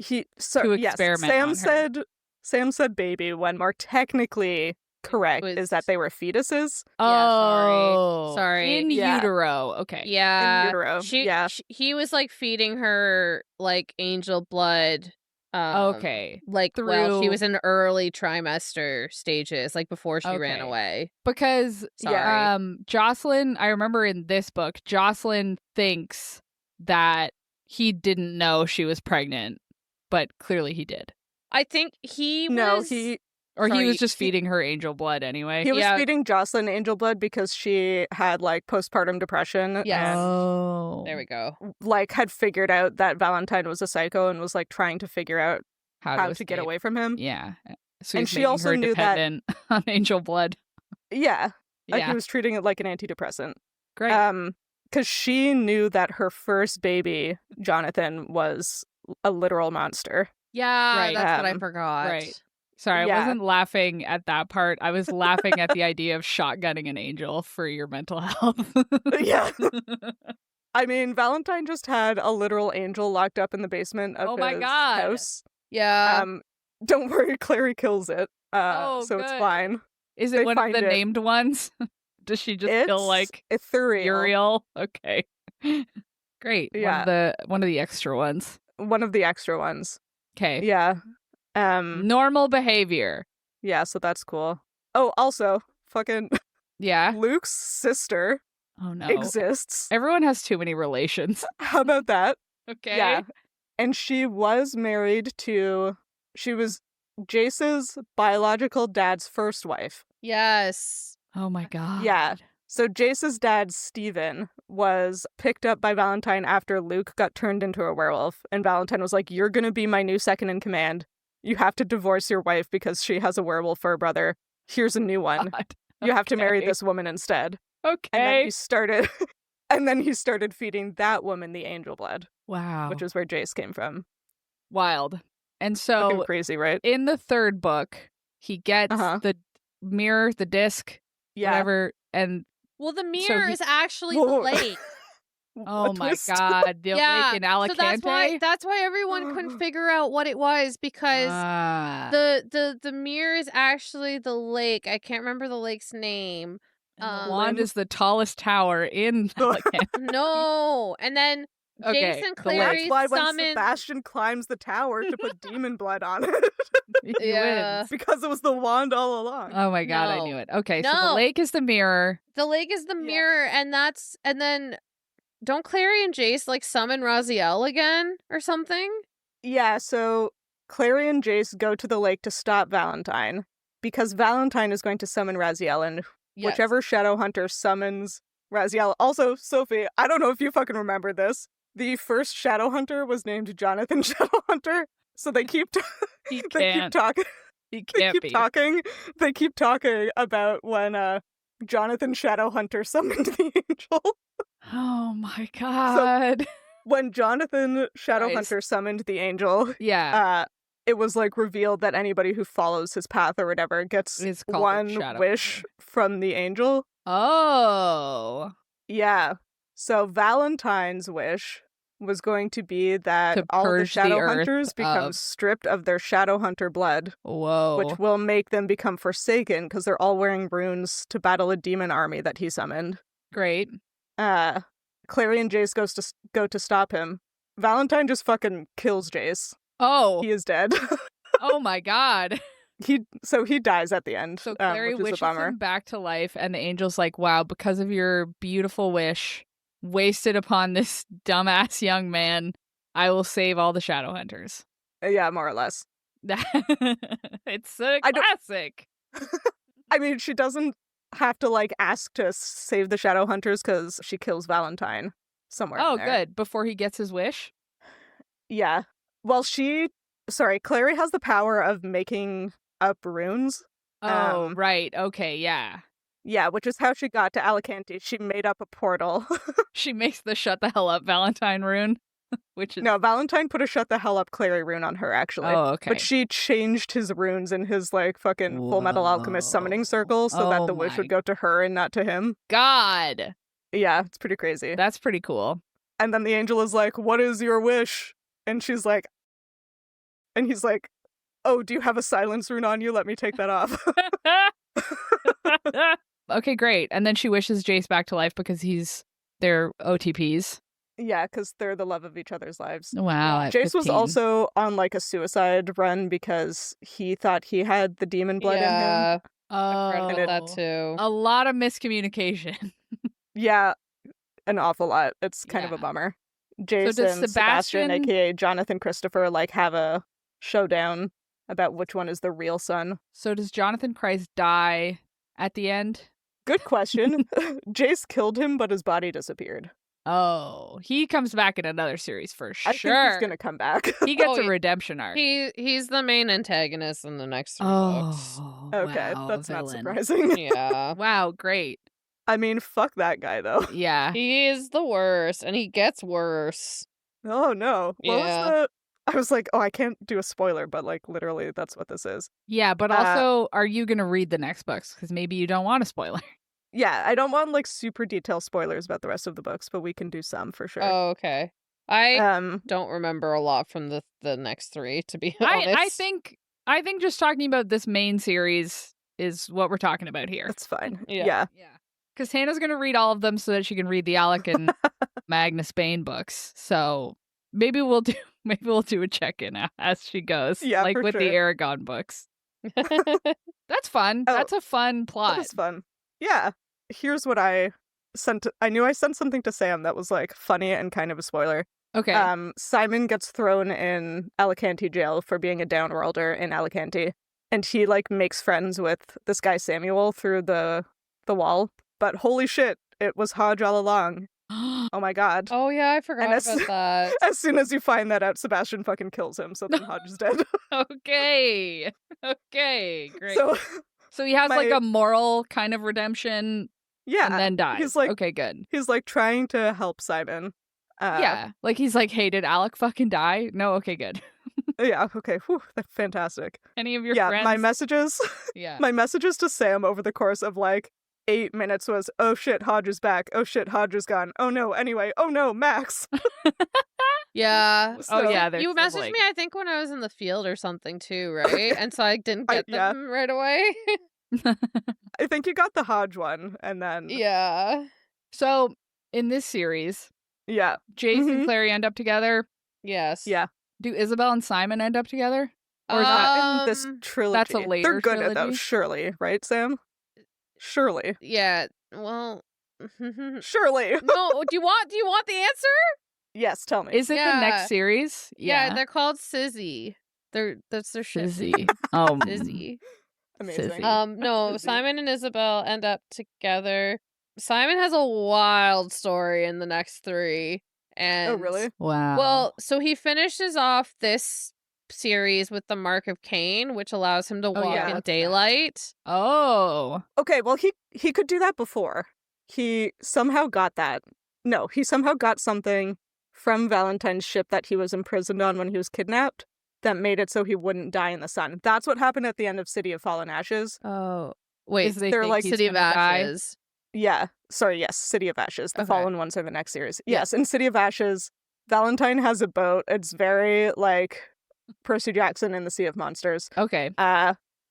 [SPEAKER 1] To
[SPEAKER 2] experiment on her?
[SPEAKER 1] Sam said baby when more technically correct
[SPEAKER 3] Was-
[SPEAKER 1] is that they were fetuses.
[SPEAKER 2] Oh,
[SPEAKER 3] Sorry.
[SPEAKER 2] In
[SPEAKER 1] Yeah.
[SPEAKER 2] utero. Okay.
[SPEAKER 3] Yeah.
[SPEAKER 1] In utero, yeah.
[SPEAKER 3] He was like feeding her like angel blood.
[SPEAKER 2] Okay.
[SPEAKER 3] Like while she
[SPEAKER 2] Through-
[SPEAKER 3] was in early trimester stages, like before she ran
[SPEAKER 2] Okay.
[SPEAKER 3] away.
[SPEAKER 2] Because
[SPEAKER 3] Sorry.
[SPEAKER 2] Jocelyn, I remember in this book, Jocelyn thinks that he didn't know she was pregnant, but clearly he did.
[SPEAKER 3] I think he
[SPEAKER 1] No,
[SPEAKER 3] was.
[SPEAKER 1] he
[SPEAKER 2] Or he
[SPEAKER 3] Sorry,
[SPEAKER 2] was just feeding her angel blood anyway.
[SPEAKER 1] He was
[SPEAKER 3] Yeah.
[SPEAKER 1] feeding Jocelyn angel blood because she had like postpartum depression
[SPEAKER 3] Yes.
[SPEAKER 1] and
[SPEAKER 2] Oh.
[SPEAKER 3] There we go.
[SPEAKER 1] like had figured out that Valentine was a psycho and was like trying to figure out how to get away from him.
[SPEAKER 2] Yeah. So
[SPEAKER 1] And
[SPEAKER 2] he's
[SPEAKER 1] she
[SPEAKER 2] making
[SPEAKER 1] also
[SPEAKER 2] her
[SPEAKER 1] knew that-
[SPEAKER 2] dependent on angel blood.
[SPEAKER 1] Yeah. Like he
[SPEAKER 2] Yeah.
[SPEAKER 1] was treating it like an antidepressant.
[SPEAKER 2] Great.
[SPEAKER 1] Because she knew that her first baby, Jonathan, was a literal monster.
[SPEAKER 3] Yeah,
[SPEAKER 2] Right.
[SPEAKER 3] that's what I
[SPEAKER 1] Um,
[SPEAKER 3] forgot.
[SPEAKER 2] right. Sorry, I
[SPEAKER 1] yeah.
[SPEAKER 2] wasn't laughing at that part. I was laughing at the idea of shotgunning an angel for your mental health.
[SPEAKER 1] Yeah. I mean, Valentine just had a literal angel locked up in the basement of
[SPEAKER 2] Oh my
[SPEAKER 1] his
[SPEAKER 2] God.
[SPEAKER 1] house.
[SPEAKER 3] Yeah.
[SPEAKER 1] Don't worry, Clary kills it.
[SPEAKER 2] Oh,
[SPEAKER 1] so it's
[SPEAKER 2] good.
[SPEAKER 1] fine.
[SPEAKER 2] Is it
[SPEAKER 1] They
[SPEAKER 2] one of
[SPEAKER 1] find
[SPEAKER 2] the
[SPEAKER 1] it.
[SPEAKER 2] named ones? Does she just
[SPEAKER 1] It's
[SPEAKER 2] kill like
[SPEAKER 1] ethereal.
[SPEAKER 2] Uriel? Okay. Great.
[SPEAKER 1] Yeah.
[SPEAKER 2] One of the extra ones.
[SPEAKER 1] One of the extra ones.
[SPEAKER 2] Okay.
[SPEAKER 1] Yeah.
[SPEAKER 2] Normal behavior.
[SPEAKER 1] Yeah, so that's cool. Oh, also, fucking
[SPEAKER 2] Yeah.
[SPEAKER 1] Luke's sister
[SPEAKER 2] Oh no.
[SPEAKER 1] exists.
[SPEAKER 2] Everyone has too many relations.
[SPEAKER 1] How about that?
[SPEAKER 2] Okay.
[SPEAKER 1] Yeah. And she was married to, she was Jace's biological dad's first wife.
[SPEAKER 3] Yes.
[SPEAKER 2] Oh my god.
[SPEAKER 1] Yeah. So Jace's dad, Steven, was picked up by Valentine after Luke got turned into a werewolf. And Valentine was like, you're going to be my new second in command. You have to divorce your wife because she has a werewolf for a brother. Here's a new one.
[SPEAKER 2] God.
[SPEAKER 1] You have to marry
[SPEAKER 2] Okay.
[SPEAKER 1] this woman instead. And then
[SPEAKER 2] Okay.
[SPEAKER 1] he started and then he started feeding that woman the angel blood,
[SPEAKER 2] Wow.
[SPEAKER 1] which is where Jace came from.
[SPEAKER 2] Wild. And
[SPEAKER 1] Fucking
[SPEAKER 2] so
[SPEAKER 1] crazy, right?
[SPEAKER 2] in the third book, he gets
[SPEAKER 1] Uh-huh.
[SPEAKER 2] the mirror, the disc,
[SPEAKER 1] Yeah.
[SPEAKER 2] whatever, and
[SPEAKER 3] Well, the mirror
[SPEAKER 2] he-
[SPEAKER 3] is actually the
[SPEAKER 1] Whoa.
[SPEAKER 3] lake.
[SPEAKER 2] oh
[SPEAKER 1] A
[SPEAKER 2] my
[SPEAKER 1] twist.
[SPEAKER 2] god, the lake in Alicante.
[SPEAKER 3] So that's why everyone couldn't figure out what it was because
[SPEAKER 2] Ah.
[SPEAKER 3] the mirror is actually the lake. I can't remember the lake's name.
[SPEAKER 2] And the wand is the tallest tower in Alicante.
[SPEAKER 3] No, and then
[SPEAKER 2] Okay,
[SPEAKER 3] Jace and
[SPEAKER 2] the lake.
[SPEAKER 3] Clary
[SPEAKER 1] That's why when
[SPEAKER 3] summoned.
[SPEAKER 1] Sebastian climbs the tower to put demon blood on it.
[SPEAKER 2] He
[SPEAKER 3] Yeah.
[SPEAKER 2] wins.
[SPEAKER 1] Because it was the wand all along.
[SPEAKER 2] Oh my god, I
[SPEAKER 3] No.
[SPEAKER 2] knew it. Okay, so the
[SPEAKER 3] No.
[SPEAKER 2] lake is the mirror.
[SPEAKER 3] The lake is the
[SPEAKER 1] Yeah.
[SPEAKER 3] mirror, and then don't Clary and Jace like summon Raziel again or something?
[SPEAKER 1] Yeah, so Clary and Jace go to the lake to stop Valentine because Valentine is going to summon Raziel, and
[SPEAKER 3] Yes.
[SPEAKER 1] whichever shadow hunter summons Raziel. Also, Sophie, I don't know if you fucking remember this. The first shadow hunter was named Jonathan Shadowhunter. So they keep
[SPEAKER 2] He
[SPEAKER 1] they keep
[SPEAKER 2] can't.
[SPEAKER 1] talking.
[SPEAKER 2] He
[SPEAKER 1] They
[SPEAKER 2] can't
[SPEAKER 1] keep
[SPEAKER 2] be.
[SPEAKER 1] talking. They keep talking about when Jonathan Shadowhunter summoned the angel.
[SPEAKER 2] Oh my god.
[SPEAKER 1] When Jonathan
[SPEAKER 2] Christ.
[SPEAKER 1] Shadowhunter summoned the angel,
[SPEAKER 2] Yeah.
[SPEAKER 1] it was like revealed that anybody who follows his path or whatever gets
[SPEAKER 2] It's called a
[SPEAKER 1] one
[SPEAKER 2] Shadowhunter.
[SPEAKER 1] wish from the angel.
[SPEAKER 2] Oh.
[SPEAKER 1] Yeah. So Valentine's wish was going to be that
[SPEAKER 2] To
[SPEAKER 1] all the
[SPEAKER 2] purge the
[SPEAKER 1] shadow
[SPEAKER 2] earth
[SPEAKER 1] hunters become
[SPEAKER 2] of-
[SPEAKER 1] stripped of their shadow hunter blood,
[SPEAKER 2] Whoa.
[SPEAKER 1] which will make them become forsaken because they're all wearing runes to battle a demon army that he summoned.
[SPEAKER 2] Great.
[SPEAKER 1] Clary and Jace go to stop him. Valentine just fucking kills Jace.
[SPEAKER 2] Oh.
[SPEAKER 1] He is dead.
[SPEAKER 2] Oh my god.
[SPEAKER 1] he dies at the end.
[SPEAKER 2] So Clary
[SPEAKER 1] which is a
[SPEAKER 2] wishes
[SPEAKER 1] bummer.
[SPEAKER 2] him back to life, and the angel's like, wow, because of your beautiful wish, wasted upon this dumbass young man, I will save all the shadow hunters.
[SPEAKER 1] Yeah, more or less.
[SPEAKER 2] It's a
[SPEAKER 1] I don't-
[SPEAKER 2] classic.
[SPEAKER 1] I mean, she doesn't have to like ask to save the shadow hunters because she kills Valentine somewhere.
[SPEAKER 2] Oh,
[SPEAKER 1] in there.
[SPEAKER 2] good. Before he gets his wish?
[SPEAKER 1] Yeah. Well, Clary has the power of making up runes.
[SPEAKER 2] Oh,
[SPEAKER 1] Um,
[SPEAKER 2] right. Okay, yeah.
[SPEAKER 1] Yeah, which is how she got to Alicante. She made up a portal.
[SPEAKER 2] She makes the shut the hell up Valentine rune, which is...
[SPEAKER 1] No, Valentine put a shut the hell up Clary rune on her, actually.
[SPEAKER 2] Oh, okay.
[SPEAKER 1] But she changed his runes in his, like, fucking Full Metal Alchemist summoning
[SPEAKER 2] Whoa.
[SPEAKER 1] circle so that
[SPEAKER 2] Oh
[SPEAKER 1] the wish
[SPEAKER 2] my
[SPEAKER 1] would go to her and not to him.
[SPEAKER 2] God!
[SPEAKER 1] Yeah, it's pretty crazy.
[SPEAKER 2] That's pretty cool.
[SPEAKER 1] And then the angel is like, what is your wish? And she's like, and he's like, oh, do you have a silence rune on you? Let me take that off.
[SPEAKER 2] Okay, great. And then she wishes Jace back to life because he's their OTPs.
[SPEAKER 1] Yeah, because they're the love of each other's lives.
[SPEAKER 2] Wow. at
[SPEAKER 1] Jace was
[SPEAKER 2] 15.
[SPEAKER 1] also on like a suicide run because he thought he had the demon blood in him.
[SPEAKER 3] I
[SPEAKER 2] Oh,
[SPEAKER 3] forgot about that too.
[SPEAKER 2] A lot of miscommunication.
[SPEAKER 1] Yeah, an awful lot. It's kind of
[SPEAKER 2] Yeah.
[SPEAKER 1] a bummer. Jace
[SPEAKER 2] does
[SPEAKER 1] and Sebastian,
[SPEAKER 2] Sebastian-
[SPEAKER 1] aka Jonathan Christopher, like have a showdown about which one is the real son.
[SPEAKER 2] So does Jonathan Pryce die at the end?
[SPEAKER 1] Good question. Jace killed him, but his body disappeared.
[SPEAKER 2] Oh, he comes back in another series for sure.
[SPEAKER 1] I think he's gonna come back.
[SPEAKER 2] He gets
[SPEAKER 3] Oh,
[SPEAKER 2] a redemption arc.
[SPEAKER 3] He's the main antagonist in the next 3 books.
[SPEAKER 1] Okay,
[SPEAKER 2] wow,
[SPEAKER 1] that's not
[SPEAKER 2] villain.
[SPEAKER 1] surprising.
[SPEAKER 3] Yeah.
[SPEAKER 2] Wow, great.
[SPEAKER 1] I mean, fuck that guy, though.
[SPEAKER 2] Yeah.
[SPEAKER 3] He is the worst, and he gets worse.
[SPEAKER 1] Oh, no. What was
[SPEAKER 3] Yeah.
[SPEAKER 1] the... I was like, oh, I can't do a spoiler, but, like, literally, that's what this is.
[SPEAKER 2] Yeah, but also, are you going to read the next books? Because maybe you don't want a spoiler.
[SPEAKER 1] Yeah, I don't want, like, super detailed spoilers about the rest of the books, but we can do some for sure.
[SPEAKER 3] Oh, okay. I
[SPEAKER 1] Um,
[SPEAKER 3] don't remember a lot from the next 3, to be honest.
[SPEAKER 2] I think just talking about this main series is what we're talking about here.
[SPEAKER 1] that's fine.
[SPEAKER 3] Yeah.
[SPEAKER 1] Yeah.
[SPEAKER 2] Yeah. Because Hannah's going to read all of them so that she can read the Alec and Magnus Bane books. So maybe we'll do a check-in as she goes.
[SPEAKER 1] Yeah,
[SPEAKER 2] like
[SPEAKER 1] for
[SPEAKER 2] with the
[SPEAKER 1] sure.
[SPEAKER 2] Aragon books. That's fun.
[SPEAKER 1] Oh,
[SPEAKER 2] That's a fun plot.
[SPEAKER 1] That was fun. Yeah. Here's what I sent. I knew I sent something to Sam that was, like, funny and kind of a spoiler.
[SPEAKER 2] Okay.
[SPEAKER 1] Simon gets thrown in Alicante jail for being a downworlder in Alicante. And he, like, makes friends with this guy Samuel through the wall. But holy shit, it was Hodge all along. Oh my god.
[SPEAKER 3] Oh, yeah, I forgot
[SPEAKER 1] as-
[SPEAKER 3] about that.
[SPEAKER 1] As soon as you find that out, Sebastian fucking kills him, so then Hodge is dead.
[SPEAKER 2] Okay. Okay. Great.
[SPEAKER 1] So
[SPEAKER 2] he has like
[SPEAKER 1] my-
[SPEAKER 2] a moral kind of redemption
[SPEAKER 1] yeah,
[SPEAKER 2] and then dies.
[SPEAKER 1] he's like-
[SPEAKER 2] okay, good.
[SPEAKER 1] he's like trying to help Simon.
[SPEAKER 2] Yeah. Like he's like, hey, did Alec fucking die? No, okay, good.
[SPEAKER 1] Yeah, okay. Whew, that's fantastic.
[SPEAKER 2] Any of your
[SPEAKER 1] Yeah,
[SPEAKER 2] friends?
[SPEAKER 1] my messages
[SPEAKER 2] Yeah.
[SPEAKER 1] my messages to Sam over the course of like 8 minutes was, oh shit, Hodge is back. Oh shit, Hodge is gone. Oh no, anyway. Oh no, Max.
[SPEAKER 3] Yeah.
[SPEAKER 2] Oh,
[SPEAKER 1] So-
[SPEAKER 2] yeah. They're
[SPEAKER 3] You
[SPEAKER 2] still,
[SPEAKER 3] messaged
[SPEAKER 2] like-
[SPEAKER 3] me, I think, when I was in the field or something too, right? And so I didn't get
[SPEAKER 1] yeah.
[SPEAKER 3] them right away.
[SPEAKER 1] I think you got the Hodge one, and then
[SPEAKER 3] Yeah.
[SPEAKER 2] So in this series,
[SPEAKER 1] yeah.
[SPEAKER 2] Jace and
[SPEAKER 1] Mhm.
[SPEAKER 2] Clary end up together.
[SPEAKER 3] Yes.
[SPEAKER 1] Yeah.
[SPEAKER 2] Do Isabel and Simon end up together?
[SPEAKER 1] Or not in this
[SPEAKER 3] Um,
[SPEAKER 1] trilogy.
[SPEAKER 2] that's a later
[SPEAKER 1] They're good at
[SPEAKER 2] trilogy?
[SPEAKER 1] those, surely, right, Sam? Surely.
[SPEAKER 3] Yeah. Well.
[SPEAKER 1] Surely.
[SPEAKER 3] No. Do you want the answer?
[SPEAKER 1] Yes, tell me.
[SPEAKER 2] Is it the
[SPEAKER 3] Yeah.
[SPEAKER 2] next series?
[SPEAKER 3] Yeah. They're called Sizzy. That's their shit.
[SPEAKER 2] Sizzy. Oh,
[SPEAKER 3] Sizzy.
[SPEAKER 1] Amazing.
[SPEAKER 2] Sissy.
[SPEAKER 3] No,
[SPEAKER 1] Sizzy.
[SPEAKER 3] Simon and Isabel end up together. Simon has a wild story in the next 3. And
[SPEAKER 1] Oh, really?
[SPEAKER 2] Wow.
[SPEAKER 3] Well, so he finishes off this series with the Mark of Cain, which allows him to walk
[SPEAKER 1] yeah,
[SPEAKER 3] in
[SPEAKER 1] that's
[SPEAKER 3] daylight.
[SPEAKER 2] Oh.
[SPEAKER 1] Okay, well, he could do that before. He somehow got that. No, he somehow got something from Valentine's ship that he was imprisoned on when he was kidnapped that made it so he wouldn't die in the sun. That's what happened at the end of City of Fallen Ashes.
[SPEAKER 3] Oh, wait,
[SPEAKER 2] Is they
[SPEAKER 1] they're
[SPEAKER 2] think
[SPEAKER 1] like
[SPEAKER 2] he's
[SPEAKER 3] City of
[SPEAKER 2] gonna die?
[SPEAKER 3] Ashes.
[SPEAKER 1] Yeah. Sorry, yes, City of Ashes. The
[SPEAKER 3] Okay.
[SPEAKER 1] Fallen ones are the next series.
[SPEAKER 3] Yeah.
[SPEAKER 1] Yes, in City of Ashes, Valentine has a boat. It's very like Percy Jackson in the Sea of Monsters.
[SPEAKER 2] Okay.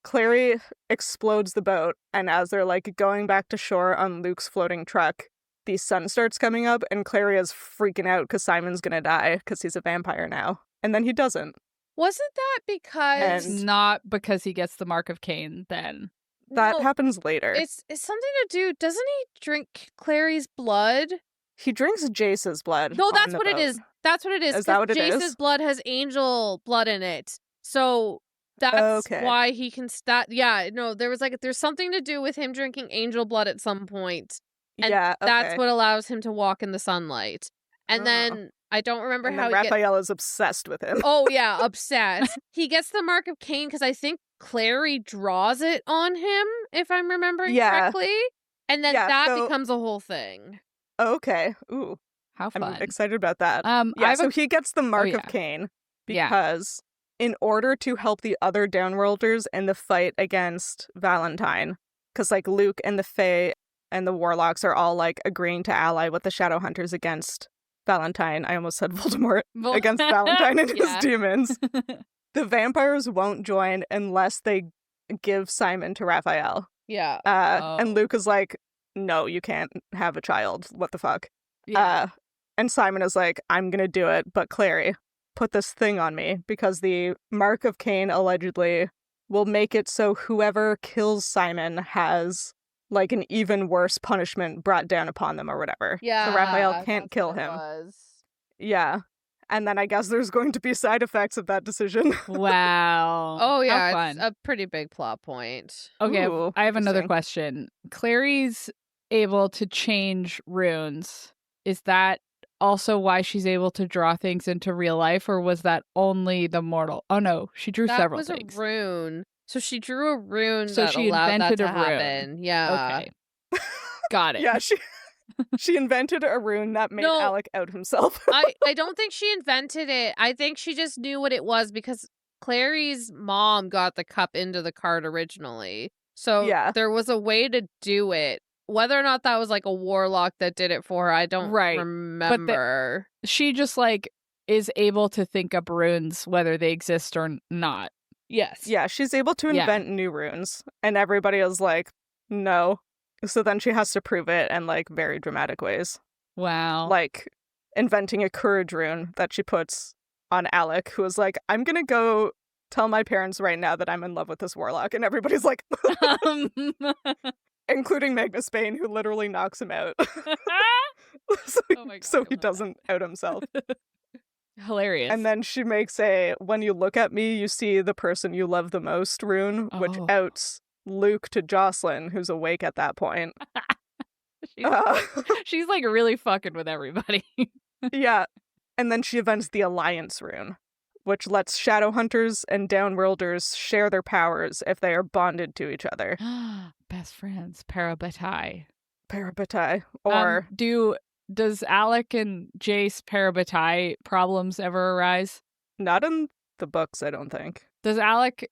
[SPEAKER 1] Clary explodes the boat, and as they're like going back to shore on Luke's floating truck, the sun starts coming up, and Clary is freaking out because Simon's gonna die because he's a vampire now. And then he doesn't.
[SPEAKER 3] Wasn't that because
[SPEAKER 1] And-
[SPEAKER 2] It's not because he gets the Mark of Cain then.
[SPEAKER 1] That
[SPEAKER 3] No,
[SPEAKER 1] happens later.
[SPEAKER 3] it's something to do. Doesn't he drink Clary's blood?
[SPEAKER 1] He drinks Jace's blood.
[SPEAKER 3] No,
[SPEAKER 1] on
[SPEAKER 3] that's
[SPEAKER 1] the
[SPEAKER 3] what it
[SPEAKER 1] boat.
[SPEAKER 3] is. That's what it is.
[SPEAKER 1] Is that
[SPEAKER 3] 'cause
[SPEAKER 1] what it
[SPEAKER 3] Jace's
[SPEAKER 1] is?
[SPEAKER 3] blood has angel blood in it. So that's
[SPEAKER 1] Okay.
[SPEAKER 3] why he can Yeah, no, there's something to do with him drinking angel blood at some point. And
[SPEAKER 1] Yeah, okay.
[SPEAKER 3] That's what allows him to walk in the sunlight. And
[SPEAKER 1] Oh.
[SPEAKER 3] then I don't remember
[SPEAKER 1] And
[SPEAKER 3] how
[SPEAKER 1] then
[SPEAKER 3] he gets.
[SPEAKER 1] Raphael is obsessed with him.
[SPEAKER 3] Oh yeah, obsessed. He gets the Mark of Cain because I think Clary draws it on him, if I'm remembering
[SPEAKER 1] Yeah.
[SPEAKER 3] correctly. And then
[SPEAKER 1] Yeah,
[SPEAKER 3] that
[SPEAKER 1] so-
[SPEAKER 3] becomes a whole thing.
[SPEAKER 1] Okay. Ooh,
[SPEAKER 2] How
[SPEAKER 1] I'm
[SPEAKER 2] fun.
[SPEAKER 1] excited about that.
[SPEAKER 2] I
[SPEAKER 1] Yeah,
[SPEAKER 2] have
[SPEAKER 1] so
[SPEAKER 2] a-
[SPEAKER 1] he gets the Mark
[SPEAKER 2] yeah.
[SPEAKER 1] of Cain
[SPEAKER 2] Yeah.
[SPEAKER 1] because in order to help the other Downworlders in the fight against Valentine, because like Luke and the Fae and the Warlocks are all like agreeing to ally with the Shadowhunters against Valentine. I almost said Voldemort.
[SPEAKER 2] Well-
[SPEAKER 1] Against Valentine and his
[SPEAKER 2] Yeah.
[SPEAKER 1] demons. The vampires won't join unless they give Simon to Raphael.
[SPEAKER 3] Yeah.
[SPEAKER 1] And
[SPEAKER 2] Oh.
[SPEAKER 1] Luke is like, no, you can't have a child. What the fuck?
[SPEAKER 2] Yeah.
[SPEAKER 1] And Simon is like, I'm gonna do it, but Clary, put this thing on me because the Mark of Cain allegedly will make it so whoever kills Simon has like an even worse punishment brought down upon them or whatever.
[SPEAKER 3] Yeah.
[SPEAKER 1] So Raphael can't
[SPEAKER 3] that's
[SPEAKER 1] kill
[SPEAKER 3] what it
[SPEAKER 1] him.
[SPEAKER 3] was.
[SPEAKER 1] Yeah. And then I guess there's going to be side effects of that decision.
[SPEAKER 2] Wow.
[SPEAKER 3] Oh
[SPEAKER 2] How
[SPEAKER 3] yeah,
[SPEAKER 2] fun.
[SPEAKER 3] it's a pretty big plot point.
[SPEAKER 2] Okay,
[SPEAKER 1] Ooh,
[SPEAKER 2] I have another
[SPEAKER 1] interesting.
[SPEAKER 2] question. Clary's able to change runes. Is that also why she's able to draw things into real life, or was that only the mortal? Oh no, she drew
[SPEAKER 3] That
[SPEAKER 2] several
[SPEAKER 3] was
[SPEAKER 2] things.
[SPEAKER 3] a rune. So she drew a rune
[SPEAKER 2] So
[SPEAKER 3] that
[SPEAKER 2] she
[SPEAKER 3] allowed that
[SPEAKER 2] invented
[SPEAKER 3] to
[SPEAKER 2] a rune.
[SPEAKER 3] happen. Yeah.
[SPEAKER 2] Okay. Got it.
[SPEAKER 1] Yeah, she invented a rune that made
[SPEAKER 3] No.
[SPEAKER 1] Alec out himself.
[SPEAKER 3] I don't think she invented it. I think she just knew what it was because Clary's mom got the cup into the card originally. So
[SPEAKER 1] Yeah.
[SPEAKER 3] there was a way to do it. Whether or not that was like a warlock that did it for her, I don't
[SPEAKER 2] Right.
[SPEAKER 3] remember.
[SPEAKER 2] She just like is able to think up runes whether they exist or not.
[SPEAKER 3] Yes.
[SPEAKER 1] Yeah, she's able to
[SPEAKER 2] Yeah.
[SPEAKER 1] invent new runes, and everybody is like, no. So then she has to prove it in like very dramatic ways.
[SPEAKER 2] Wow.
[SPEAKER 1] Like inventing a courage rune that she puts on Alec, who is like, I'm gonna go tell my parents right now that I'm in love with this warlock. And everybody's like, including Magnus Bane, who literally knocks him out.
[SPEAKER 2] Oh my God,
[SPEAKER 1] so
[SPEAKER 2] I
[SPEAKER 1] he
[SPEAKER 2] love
[SPEAKER 1] doesn't out himself.
[SPEAKER 2] Hilarious.
[SPEAKER 1] And then she makes a, when you look at me, you see the person you love the most rune, which
[SPEAKER 2] Oh.
[SPEAKER 1] outs Luke to Jocelyn, who's awake at that point.
[SPEAKER 2] She's like really fucking with everybody.
[SPEAKER 1] Yeah. And then she invents the Alliance rune, which lets shadow hunters and downworlders share their powers if they are bonded to each other.
[SPEAKER 2] Best friends, parabatai.
[SPEAKER 1] Parabatai. Or
[SPEAKER 2] Does Alec and Jace parabatai problems ever arise?
[SPEAKER 1] not in the books, I don't think.
[SPEAKER 2] Does Alec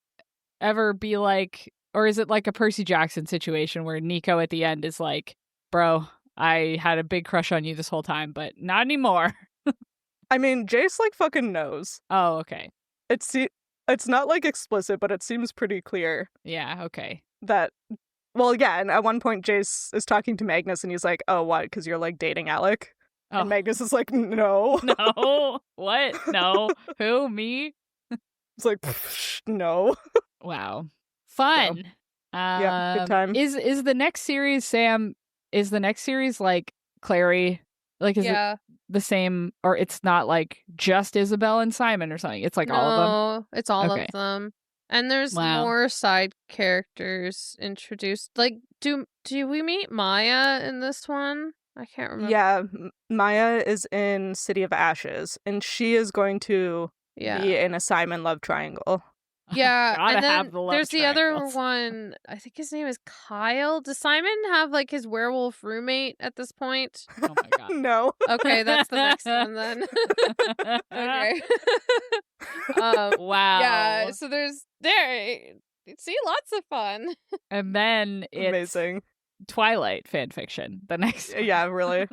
[SPEAKER 2] ever be like, or is it like a Percy Jackson situation where Nico at the end is like, bro, I had a big crush on you this whole time, but not anymore.
[SPEAKER 1] I mean, Jace like fucking knows.
[SPEAKER 2] Oh, okay.
[SPEAKER 1] It's not like explicit, but it seems pretty clear
[SPEAKER 2] Yeah, okay.
[SPEAKER 1] that, well, yeah, and at one point Jace is talking to Magnus and he's like, oh, what, because you're like dating Alec?
[SPEAKER 2] Oh.
[SPEAKER 1] And Magnus is like, no.
[SPEAKER 2] No. What? No. Who? Me?
[SPEAKER 1] It's like, no.
[SPEAKER 2] Wow. Fun.
[SPEAKER 1] Yeah, good time.
[SPEAKER 2] Is the next series, Sam, is the next series like Clary? Like, is it the same, or it's not like just Isabel and Simon or something? It's like all of them?
[SPEAKER 3] No, it's all
[SPEAKER 2] Okay.
[SPEAKER 3] of them. And there's
[SPEAKER 2] Wow.
[SPEAKER 3] more side characters introduced. Like, do we meet Maya in this one? I can't remember.
[SPEAKER 1] Yeah, Maya is in City of Ashes, and she is going to be in a Simon love triangle.
[SPEAKER 3] Yeah,
[SPEAKER 2] Gotta
[SPEAKER 3] and then
[SPEAKER 2] have the love
[SPEAKER 3] there's the other
[SPEAKER 2] triangles.
[SPEAKER 3] one. I think his name is Kyle. Does Simon have like his werewolf roommate at this point?
[SPEAKER 2] Oh my God.
[SPEAKER 1] No.
[SPEAKER 3] Okay, that's the next one then. Okay.
[SPEAKER 2] Wow.
[SPEAKER 3] Yeah, so there's see, lots of fun.
[SPEAKER 2] And then it's
[SPEAKER 1] Amazing.
[SPEAKER 2] Twilight fanfiction. The next one.
[SPEAKER 1] Yeah, really.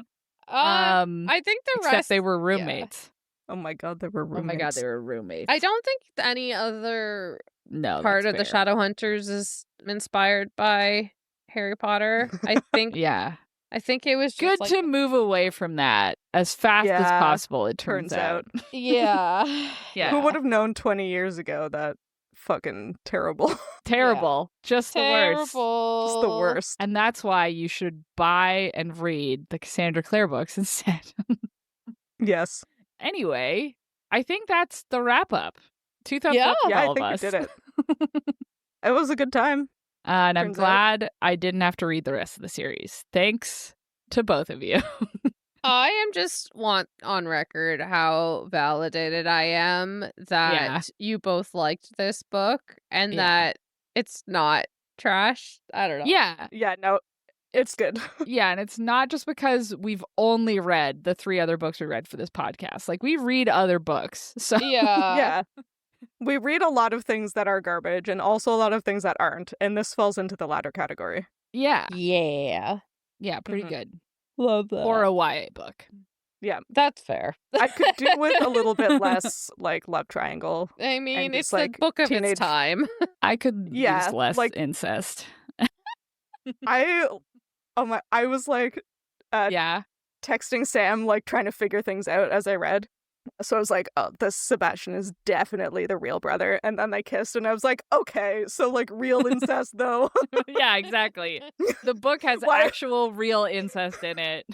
[SPEAKER 3] I think the
[SPEAKER 2] except
[SPEAKER 3] rest
[SPEAKER 2] they were roommates.
[SPEAKER 1] Oh my god, they were roommates.
[SPEAKER 2] Oh my God, they were roommates.
[SPEAKER 3] I don't think any other
[SPEAKER 2] No,
[SPEAKER 3] part
[SPEAKER 2] that's
[SPEAKER 3] of the
[SPEAKER 2] fair.
[SPEAKER 3] Shadowhunters is inspired by Harry Potter. I think
[SPEAKER 2] Yeah.
[SPEAKER 3] I think it was just
[SPEAKER 2] Good
[SPEAKER 3] like,
[SPEAKER 2] to move away from that as fast as
[SPEAKER 1] Yeah,
[SPEAKER 2] possible, it turns out.
[SPEAKER 3] yeah.
[SPEAKER 2] Yeah.
[SPEAKER 1] Who would have known 20 years ago that fucking terrible?
[SPEAKER 2] Terrible. Just the worst.
[SPEAKER 3] Terrible.
[SPEAKER 1] Just the worst.
[SPEAKER 2] And that's why you should buy and read the Cassandra Clare books instead.
[SPEAKER 1] Yes.
[SPEAKER 2] Anyway, I think that's the wrap up. 2 thumbs
[SPEAKER 3] Yeah.
[SPEAKER 2] up for
[SPEAKER 1] Yeah, I
[SPEAKER 2] all
[SPEAKER 1] think
[SPEAKER 2] of
[SPEAKER 1] we
[SPEAKER 2] us.
[SPEAKER 1] did it. It was a good time.
[SPEAKER 2] And I'm
[SPEAKER 1] Turns out.
[SPEAKER 2] glad I didn't have to read the rest of the series. Thanks to both of you.
[SPEAKER 3] I am just want on record how validated I am that you both liked this book and
[SPEAKER 2] Yeah.
[SPEAKER 3] that it's not trash. I don't know.
[SPEAKER 2] Yeah.
[SPEAKER 1] Yeah, no, it's good.
[SPEAKER 2] Yeah, and it's not just because we've only read the 3 other books we read for this podcast. Like, we read other books. So
[SPEAKER 3] Yeah.
[SPEAKER 1] Yeah. We read a lot of things that are garbage and also a lot of things that aren't, and this falls into the latter category.
[SPEAKER 2] yeah.
[SPEAKER 3] Yeah.
[SPEAKER 2] Yeah, pretty
[SPEAKER 1] Mhm.
[SPEAKER 2] good.
[SPEAKER 3] Love that.
[SPEAKER 2] For a YA book.
[SPEAKER 3] That's fair.
[SPEAKER 1] I could do with a little bit less like love triangle.
[SPEAKER 3] I mean,
[SPEAKER 1] And
[SPEAKER 3] it's
[SPEAKER 1] just,
[SPEAKER 3] the
[SPEAKER 1] like,
[SPEAKER 3] book of
[SPEAKER 1] teenage-
[SPEAKER 3] its time.
[SPEAKER 2] I could
[SPEAKER 1] Yeah,
[SPEAKER 2] use less
[SPEAKER 1] like-
[SPEAKER 2] incest.
[SPEAKER 1] I was like
[SPEAKER 2] Yeah.
[SPEAKER 1] texting Sam, like trying to figure things out as I read. So I was like, oh, this Sebastian is definitely the real brother. And then they kissed and I was like, okay, so like real incest though.
[SPEAKER 2] Yeah, exactly. The book has
[SPEAKER 1] Why-
[SPEAKER 2] actual real incest in it.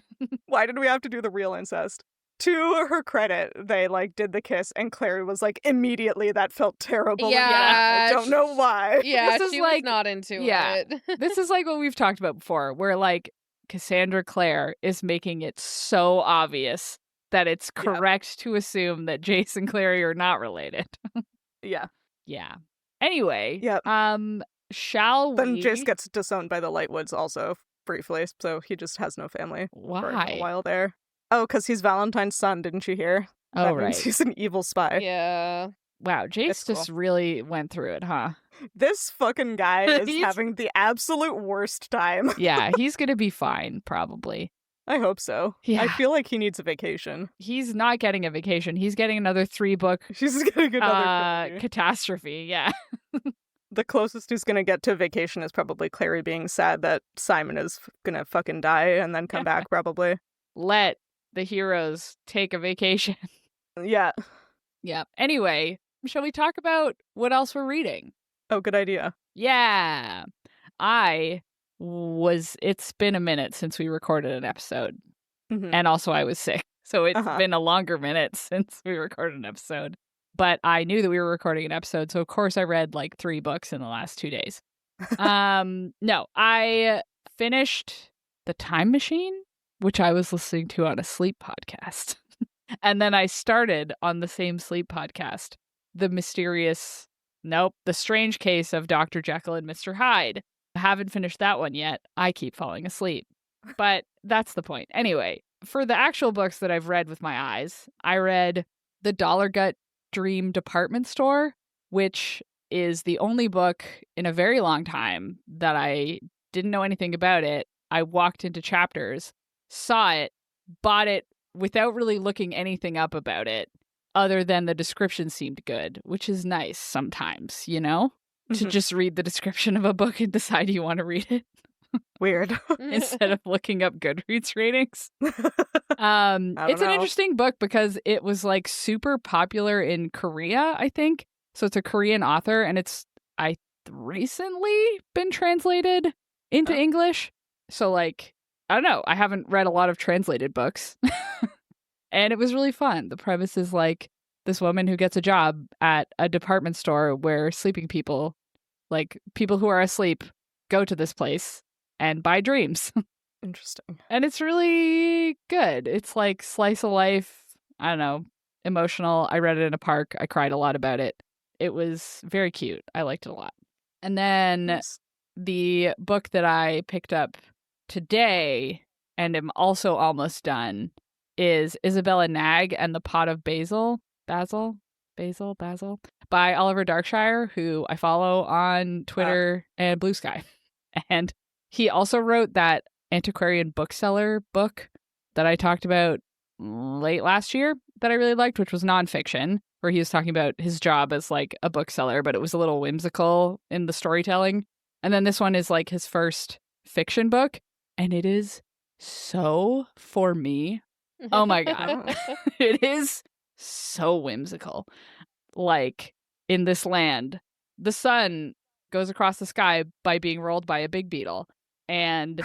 [SPEAKER 1] Why did we have to do the real incest? To her credit, they like did the kiss, and Clary was like, immediately that felt terrible.
[SPEAKER 3] Yeah,
[SPEAKER 1] I don't know why.
[SPEAKER 3] Yeah,
[SPEAKER 2] This is
[SPEAKER 3] she was
[SPEAKER 2] like-
[SPEAKER 3] not into
[SPEAKER 2] yeah.
[SPEAKER 3] it.
[SPEAKER 2] This is like what we've talked about before, where like Cassandra Clare is making it so obvious that it's correct to assume that Jace and Clary are not related.
[SPEAKER 1] Yeah.
[SPEAKER 2] Yeah. Anyway,
[SPEAKER 1] Yep.
[SPEAKER 2] shall
[SPEAKER 1] Then
[SPEAKER 2] we?
[SPEAKER 1] Jace gets disowned by the Lightwoods also briefly, so he just has no family for a
[SPEAKER 2] Why?
[SPEAKER 1] while there. Oh, because he's Valentine's son, didn't you hear?
[SPEAKER 2] Oh,
[SPEAKER 1] That
[SPEAKER 2] right.
[SPEAKER 1] means he's an evil spy.
[SPEAKER 3] Yeah.
[SPEAKER 2] Wow, Jace
[SPEAKER 1] It's
[SPEAKER 2] just
[SPEAKER 1] cool.
[SPEAKER 2] really went through it, huh?
[SPEAKER 1] This fucking guy is
[SPEAKER 2] He's-
[SPEAKER 1] having the absolute worst time.
[SPEAKER 2] Yeah, he's gonna be fine, probably.
[SPEAKER 1] I hope so.
[SPEAKER 2] Yeah.
[SPEAKER 1] I feel like he needs a vacation.
[SPEAKER 2] He's not getting a vacation. He's getting another 3-book
[SPEAKER 1] She's getting another trilogy.
[SPEAKER 2] catastrophe. Yeah.
[SPEAKER 1] The closest he's gonna get to vacation is probably Clary being sad that Simon is gonna fucking die and then come back, probably.
[SPEAKER 2] Let the heroes take a vacation.
[SPEAKER 1] Yeah.
[SPEAKER 2] Yeah. Anyway, shall we talk about what else we're reading?
[SPEAKER 1] Oh, good idea.
[SPEAKER 2] Yeah. It's been a minute since we recorded an episode.
[SPEAKER 1] Mhm.
[SPEAKER 2] And also I was sick. So it's
[SPEAKER 1] Uh-huh.
[SPEAKER 2] been a longer minute since we recorded an episode. But I knew that we were recording an episode. So of course I read like 3 books in the last 2 days. No, I finished The Time Machine, which I was listening to on a sleep podcast. And then I started on the same sleep podcast, The Strange Case of Dr. Jekyll and Mr. Hyde. I haven't finished that one yet. I keep falling asleep. But that's the point. Anyway, for the actual books that I've read with my eyes, I read The Dollar Gut Dream Department Store, which is the only book in a very long time that I didn't know anything about it. I walked into Chapters, saw it, bought it without really looking anything up about it, other than the description seemed good, which is nice sometimes, you know? To
[SPEAKER 1] Mhm.
[SPEAKER 2] just read the description of a book and decide you want to read it
[SPEAKER 1] Weird.
[SPEAKER 2] instead of looking up Goodreads ratings.
[SPEAKER 1] don't
[SPEAKER 2] It's an
[SPEAKER 1] know.
[SPEAKER 2] interesting book because it was like super popular in Korea, I think. So it's a Korean author, and it's recently been translated into
[SPEAKER 1] Oh.
[SPEAKER 2] English. So like, I don't know. I haven't read a lot of translated books. And it was really fun. The premise is like this woman who gets a job at a department store where sleeping people, like people who are asleep, go to this place and buy dreams.
[SPEAKER 1] Interesting.
[SPEAKER 2] And it's really good. It's like slice of life. I don't know, emotional. I read it in a park. I cried a lot about it. It was very cute. I liked it a lot. And then
[SPEAKER 1] Nice.
[SPEAKER 2] the book that I picked up today and am also almost done is Isabella Nag and the Pot of Basil by Oliver Darkshire, who I follow on Twitter and Blue Sky. And he also wrote that antiquarian bookseller book that I talked about late last year that I really liked, which was nonfiction, where he was talking about his job as like a bookseller, but it was a little whimsical in the storytelling. And then this one is like his first fiction book, and it is so for me. Oh my God. It is so whimsical. Like, in this land, the sun goes across the sky by being rolled by a big beetle, and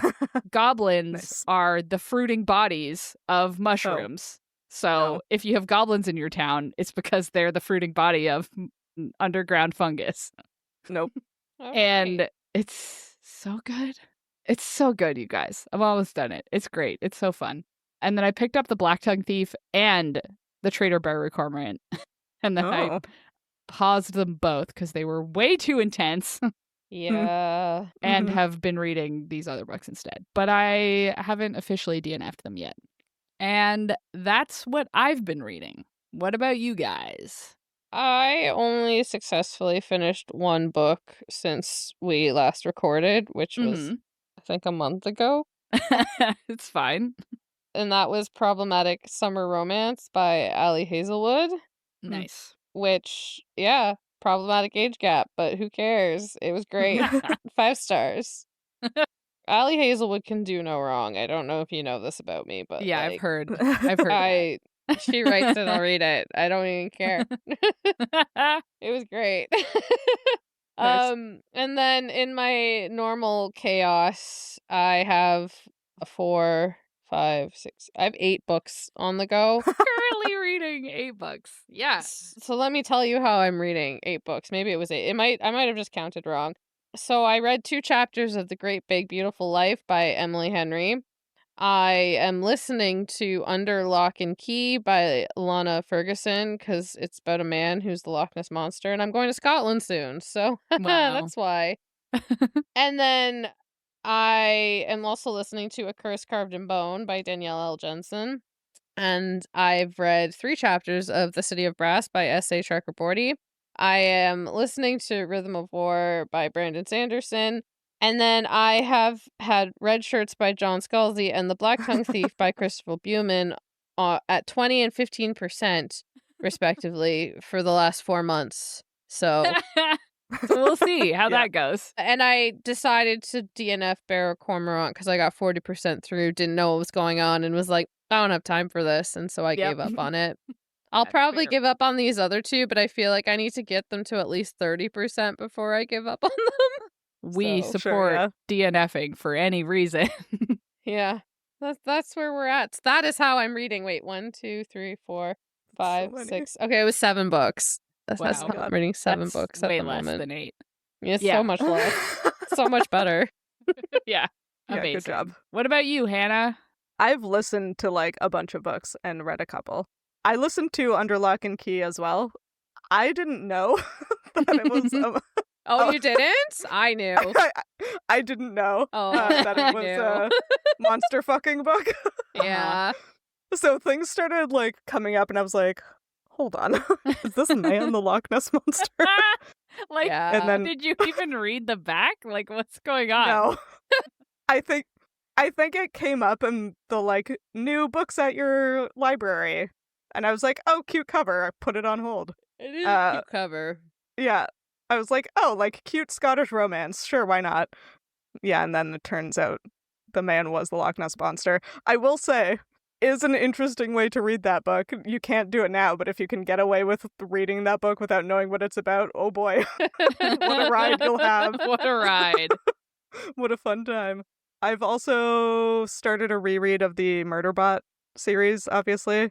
[SPEAKER 2] goblins
[SPEAKER 1] Nice.
[SPEAKER 2] are the fruiting bodies of mushrooms. So
[SPEAKER 1] Oh.
[SPEAKER 2] if you have goblins in your town, it's because they're the fruiting body of underground fungus.
[SPEAKER 1] Nope.
[SPEAKER 2] And it's so good. It's so good, you guys. I've almost done it. It's great. It's so fun. And then I picked up The Black Tongue Thief and The Traitor Bearer Cormorant. And then I
[SPEAKER 1] Oh.
[SPEAKER 2] paused them both because they were way too intense
[SPEAKER 3] Yeah.
[SPEAKER 2] and
[SPEAKER 1] Mhm.
[SPEAKER 2] have been reading these other books instead. But I haven't officially DNF'd them yet. And that's what I've been reading. What about you guys?
[SPEAKER 3] I only successfully finished one book since we last recorded, which was, I think, a month ago.
[SPEAKER 2] It's fine.
[SPEAKER 3] And that was Problematic Summer Romance by Ali Hazelwood,
[SPEAKER 2] Nice.
[SPEAKER 3] which, yeah, problematic age gap, but who cares? It was great. 5 stars. Ali Hazelwood can do no wrong. I don't know if you know this about me, but
[SPEAKER 2] Yeah,
[SPEAKER 3] like,
[SPEAKER 2] I've heard. I've heard
[SPEAKER 3] she writes it, I'll read it. I don't even care.
[SPEAKER 2] that.
[SPEAKER 3] It was great.
[SPEAKER 1] Nice.
[SPEAKER 3] And then in my normal chaos, I have 4 5, 6. I have 8 books on the go.
[SPEAKER 2] Currently reading 8 books. Yeah.
[SPEAKER 3] So let me tell you how I'm reading 8 books. Maybe it was 8. I might have just counted wrong. So I read 2 chapters of The Great Big Beautiful Life by Emily Henry. I am listening to Under Lock and Key by Lana Ferguson because it's about a man who's the Loch Ness Monster, and I'm going to Scotland soon, so
[SPEAKER 2] Wow.
[SPEAKER 3] that's why. And then I am also listening to A Curse Carved in Bone by Danielle L. Jensen, and I've read 3 chapters of The City of Brass by S.A. Chakraborty. I am listening to Rhythm of War by Brandon Sanderson. And then I have had Red Shirts by John Scalzi and The Black Tongue Thief by Christopher Buehlman at 20 and 15%, respectively, for the last 4 months. So
[SPEAKER 2] we'll see how that goes.
[SPEAKER 3] And I decided to DNF Barrow Cormorant because I got 40% through, didn't know what was going on, and was like, I don't have time for this. And so I gave up on it. I'll probably give up on these other 2, but I feel like I need to get them to at least 30% before I give up on them.
[SPEAKER 2] We support DNFing for any reason.
[SPEAKER 3] Yeah, that's where we're at. That is how I'm reading. Wait, 1, 2, 3, 4, 5, 6. Okay, it was 7 books. That's how I'm reading 7 books at the moment.
[SPEAKER 2] Way less than 8.
[SPEAKER 3] It's so much less. So much better.
[SPEAKER 2] Yeah, amazing.
[SPEAKER 1] Good job.
[SPEAKER 2] What about you, Hannah?
[SPEAKER 1] I've listened to like a bunch of books and read a couple. I listened to Under Lock and Key as well. I didn't know that it was.
[SPEAKER 3] Oh, you didn't? I knew.
[SPEAKER 1] I didn't know
[SPEAKER 3] I
[SPEAKER 1] that it was a monster fucking book.
[SPEAKER 3] Yeah.
[SPEAKER 1] So things started like coming up, and I was like, "Hold on, is this man the Loch Ness monster?"
[SPEAKER 2] Like,
[SPEAKER 1] and then
[SPEAKER 2] did you even read the back? Like, what's going on?
[SPEAKER 1] No, I think it came up in the like new books at your library, and I was like, "Oh, cute cover." I put it on hold.
[SPEAKER 3] It is a cute cover.
[SPEAKER 1] Yeah. I was like, oh, like cute Scottish romance. Sure, why not? Yeah, and then it turns out the man was the Loch Ness Monster. I will say, is an interesting way to read that book. You can't do it now, but if you can get away with reading that book without knowing what it's about, oh boy, what a ride you'll have.
[SPEAKER 2] What a ride.
[SPEAKER 1] What a fun time. I've also started a reread of the Murderbot series, obviously.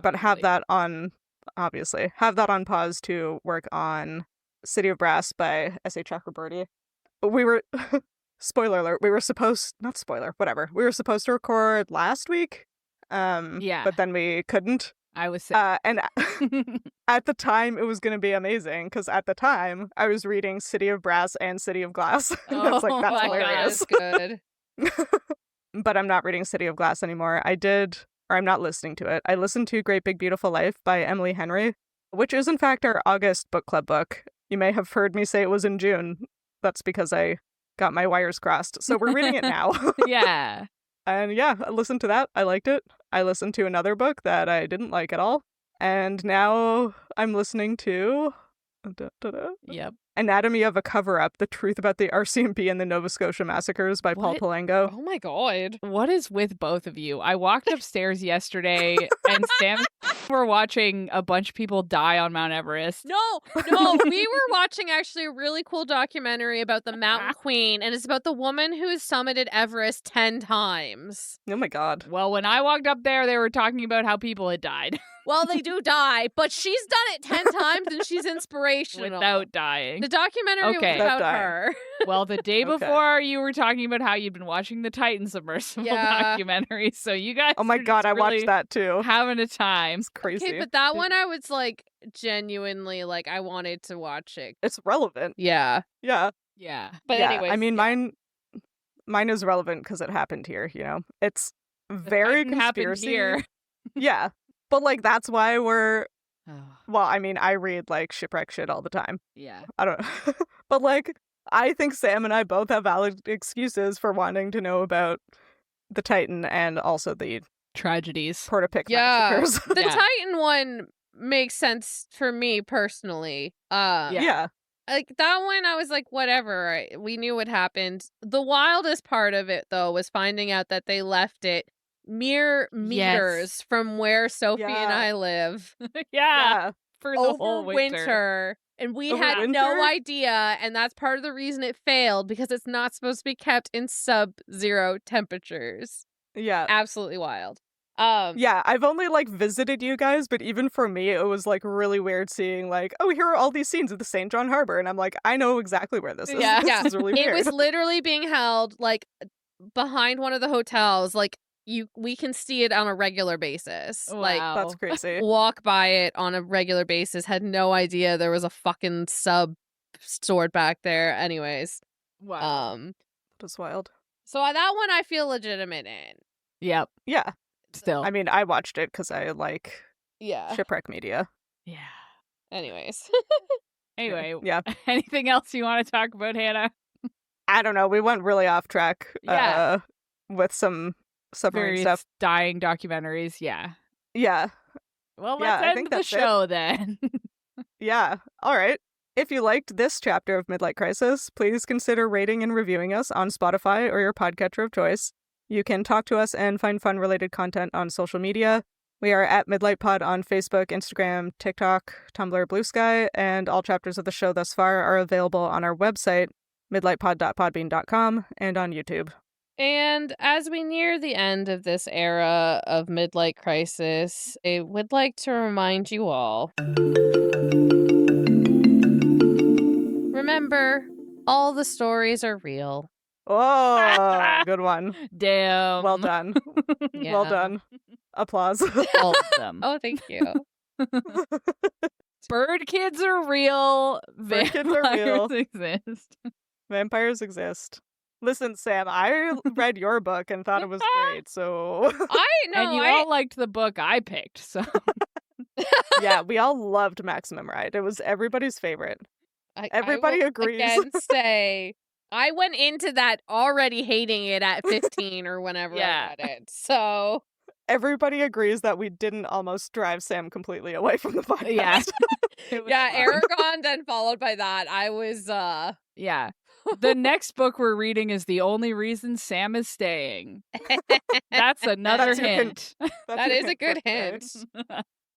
[SPEAKER 1] But have that on pause to work on City of Brass by S.A. Chakraborty. We were, spoiler alert, we were supposed to record last week. But then we couldn't.
[SPEAKER 2] I was sick.
[SPEAKER 1] And at the time, it was going to be amazing, because at the time, I was reading City of Brass and City of Glass. And I was like, that's hilarious.
[SPEAKER 3] Good.
[SPEAKER 1] But I'm not reading City of Glass anymore. I'm not listening to it. I listened to Great Big Beautiful Life by Emily Henry, which is in fact our August book club book. You may have heard me say it was in June. That's because I got my wires crossed. So we're reading it now.
[SPEAKER 2] Yeah.
[SPEAKER 1] And yeah, I listened to that. I liked it. I listened to another book that I didn't like at all. And now I'm listening to
[SPEAKER 2] Yep.
[SPEAKER 1] Anatomy of a Cover-Up, The Truth About the RCMP and the Nova Scotia Massacres by Paul Palango.
[SPEAKER 3] Oh my god.
[SPEAKER 2] What is with both of you? I walked upstairs yesterday and Sam were watching a bunch of people die on Mount Everest.
[SPEAKER 3] No, we were watching actually a really cool documentary about the Mountain Queen, and it's about the woman who has summited Everest 10 times.
[SPEAKER 1] Oh my god.
[SPEAKER 2] Well, when I walked up there, they were talking about how people had died.
[SPEAKER 3] Well, they do die, but she's done it 10 times and she's inspirational.
[SPEAKER 2] Without dying.
[SPEAKER 3] The documentary was about her.
[SPEAKER 2] Well, the day before, you were talking about how you'd been watching the Titan submersible documentary, so you guys
[SPEAKER 1] oh my god, I watched that too.
[SPEAKER 2] Having a time.
[SPEAKER 1] It's crazy.
[SPEAKER 3] Okay, but that one I was like, genuinely, like, I wanted to watch it.
[SPEAKER 1] It's relevant.
[SPEAKER 3] Yeah.
[SPEAKER 1] Yeah.
[SPEAKER 2] Yeah.
[SPEAKER 3] But anyways.
[SPEAKER 1] I mean, mine is relevant because it happened here, you know? It's very conspiracy.
[SPEAKER 2] Here.
[SPEAKER 1] Yeah. But, like, that's why we're... Well, I mean, I read, like, shipwreck shit all the time.
[SPEAKER 2] Yeah.
[SPEAKER 1] I don't know. But, like, I think Sam and I both have valid excuses for wanting to know about the Titan and also the...
[SPEAKER 2] tragedies.
[SPEAKER 1] Porta-Pick massacres.
[SPEAKER 3] The Titan one makes sense for me, personally.
[SPEAKER 1] Yeah.
[SPEAKER 3] Like, that one, I was like, whatever. We knew what happened. The wildest part of it, though, was finding out that they left it mere meters from where Sophie and I live.
[SPEAKER 2] Yeah. For the
[SPEAKER 3] over
[SPEAKER 2] whole winter.
[SPEAKER 3] And we had no idea, and that's part of the reason it failed, because it's not supposed to be kept in sub-zero temperatures.
[SPEAKER 1] Yeah.
[SPEAKER 3] Absolutely wild.
[SPEAKER 1] Yeah, I've only like visited you guys, but even for me, it was like really weird seeing like, oh, here are all these scenes of the St. John Harbor, and I'm like, I know exactly where this is.
[SPEAKER 2] Yeah.
[SPEAKER 1] This is really
[SPEAKER 3] It
[SPEAKER 1] weird.
[SPEAKER 3] was literally being held like behind one of the hotels. Like we can see it on a regular basis. Like
[SPEAKER 2] Wow.
[SPEAKER 1] That's crazy.
[SPEAKER 3] walk by it on a regular basis. Had no idea there was a fucking sub stored back there. Anyways,
[SPEAKER 2] Wow.
[SPEAKER 1] That's wild.
[SPEAKER 3] so that one I feel legitimate in.
[SPEAKER 2] Yep.
[SPEAKER 1] Yeah.
[SPEAKER 2] Still.
[SPEAKER 1] I mean, I watched it because I like
[SPEAKER 3] Yeah.
[SPEAKER 1] shipwreck media.
[SPEAKER 2] Yeah.
[SPEAKER 3] Anyways.
[SPEAKER 2] Anyway,
[SPEAKER 1] Yeah.
[SPEAKER 2] anything else you want to talk about, Hannah?
[SPEAKER 1] I don't know. We went really off track.
[SPEAKER 2] Yeah.
[SPEAKER 1] With some submarine
[SPEAKER 2] Various
[SPEAKER 1] stuff.
[SPEAKER 2] dying documentaries. Yeah.
[SPEAKER 1] Yeah.
[SPEAKER 2] Well,
[SPEAKER 1] Yeah,
[SPEAKER 2] let's
[SPEAKER 1] I
[SPEAKER 2] end
[SPEAKER 1] think
[SPEAKER 2] the
[SPEAKER 1] that's it.
[SPEAKER 2] show then.
[SPEAKER 1] Yeah. All right. If you liked this chapter of Midlight Crisis, please consider rating and reviewing us on Spotify or your podcatcher of choice. You can talk to us and find fun-related content on social media. We are at Midlight Pod on Facebook, Instagram, TikTok, Tumblr, Blue Sky, and all chapters of the show thus far are available on our website, midlightpod.podbean.com, and on YouTube.
[SPEAKER 3] And as we near the end of this era of Midlight Crisis, I would like to remind you all. Remember, all the stories are real.
[SPEAKER 1] Oh, good one.
[SPEAKER 2] Damn.
[SPEAKER 1] Well done. Well
[SPEAKER 3] Yeah.
[SPEAKER 1] done. Applause.
[SPEAKER 2] All of them.
[SPEAKER 3] Oh, thank you.
[SPEAKER 2] Bird kids are real.
[SPEAKER 1] Bird kids are real.
[SPEAKER 2] Vampires exist.
[SPEAKER 1] Vampires exist. Listen, Sam, I read your book and thought it was great, so...
[SPEAKER 2] And you all liked the book I picked, so...
[SPEAKER 1] Yeah, we all loved Maximum Ride. It was everybody's favorite. Everybody
[SPEAKER 3] I will
[SPEAKER 1] agrees.
[SPEAKER 3] Again say, I went into that already hating it at 15 or whenever
[SPEAKER 2] Yeah.
[SPEAKER 3] I read it. So
[SPEAKER 1] Everybody agrees that we didn't almost drive Sam completely away from the podcast.
[SPEAKER 2] Yeah. It was
[SPEAKER 3] yeah,
[SPEAKER 2] fun.
[SPEAKER 3] Aragon. Then followed by that, I was
[SPEAKER 2] Yeah. The next book we're reading is The Only Reason Sam is Staying. That's another
[SPEAKER 1] That's your
[SPEAKER 2] hint.
[SPEAKER 1] That's
[SPEAKER 3] that
[SPEAKER 1] your
[SPEAKER 3] is a good
[SPEAKER 1] for today.
[SPEAKER 3] hint.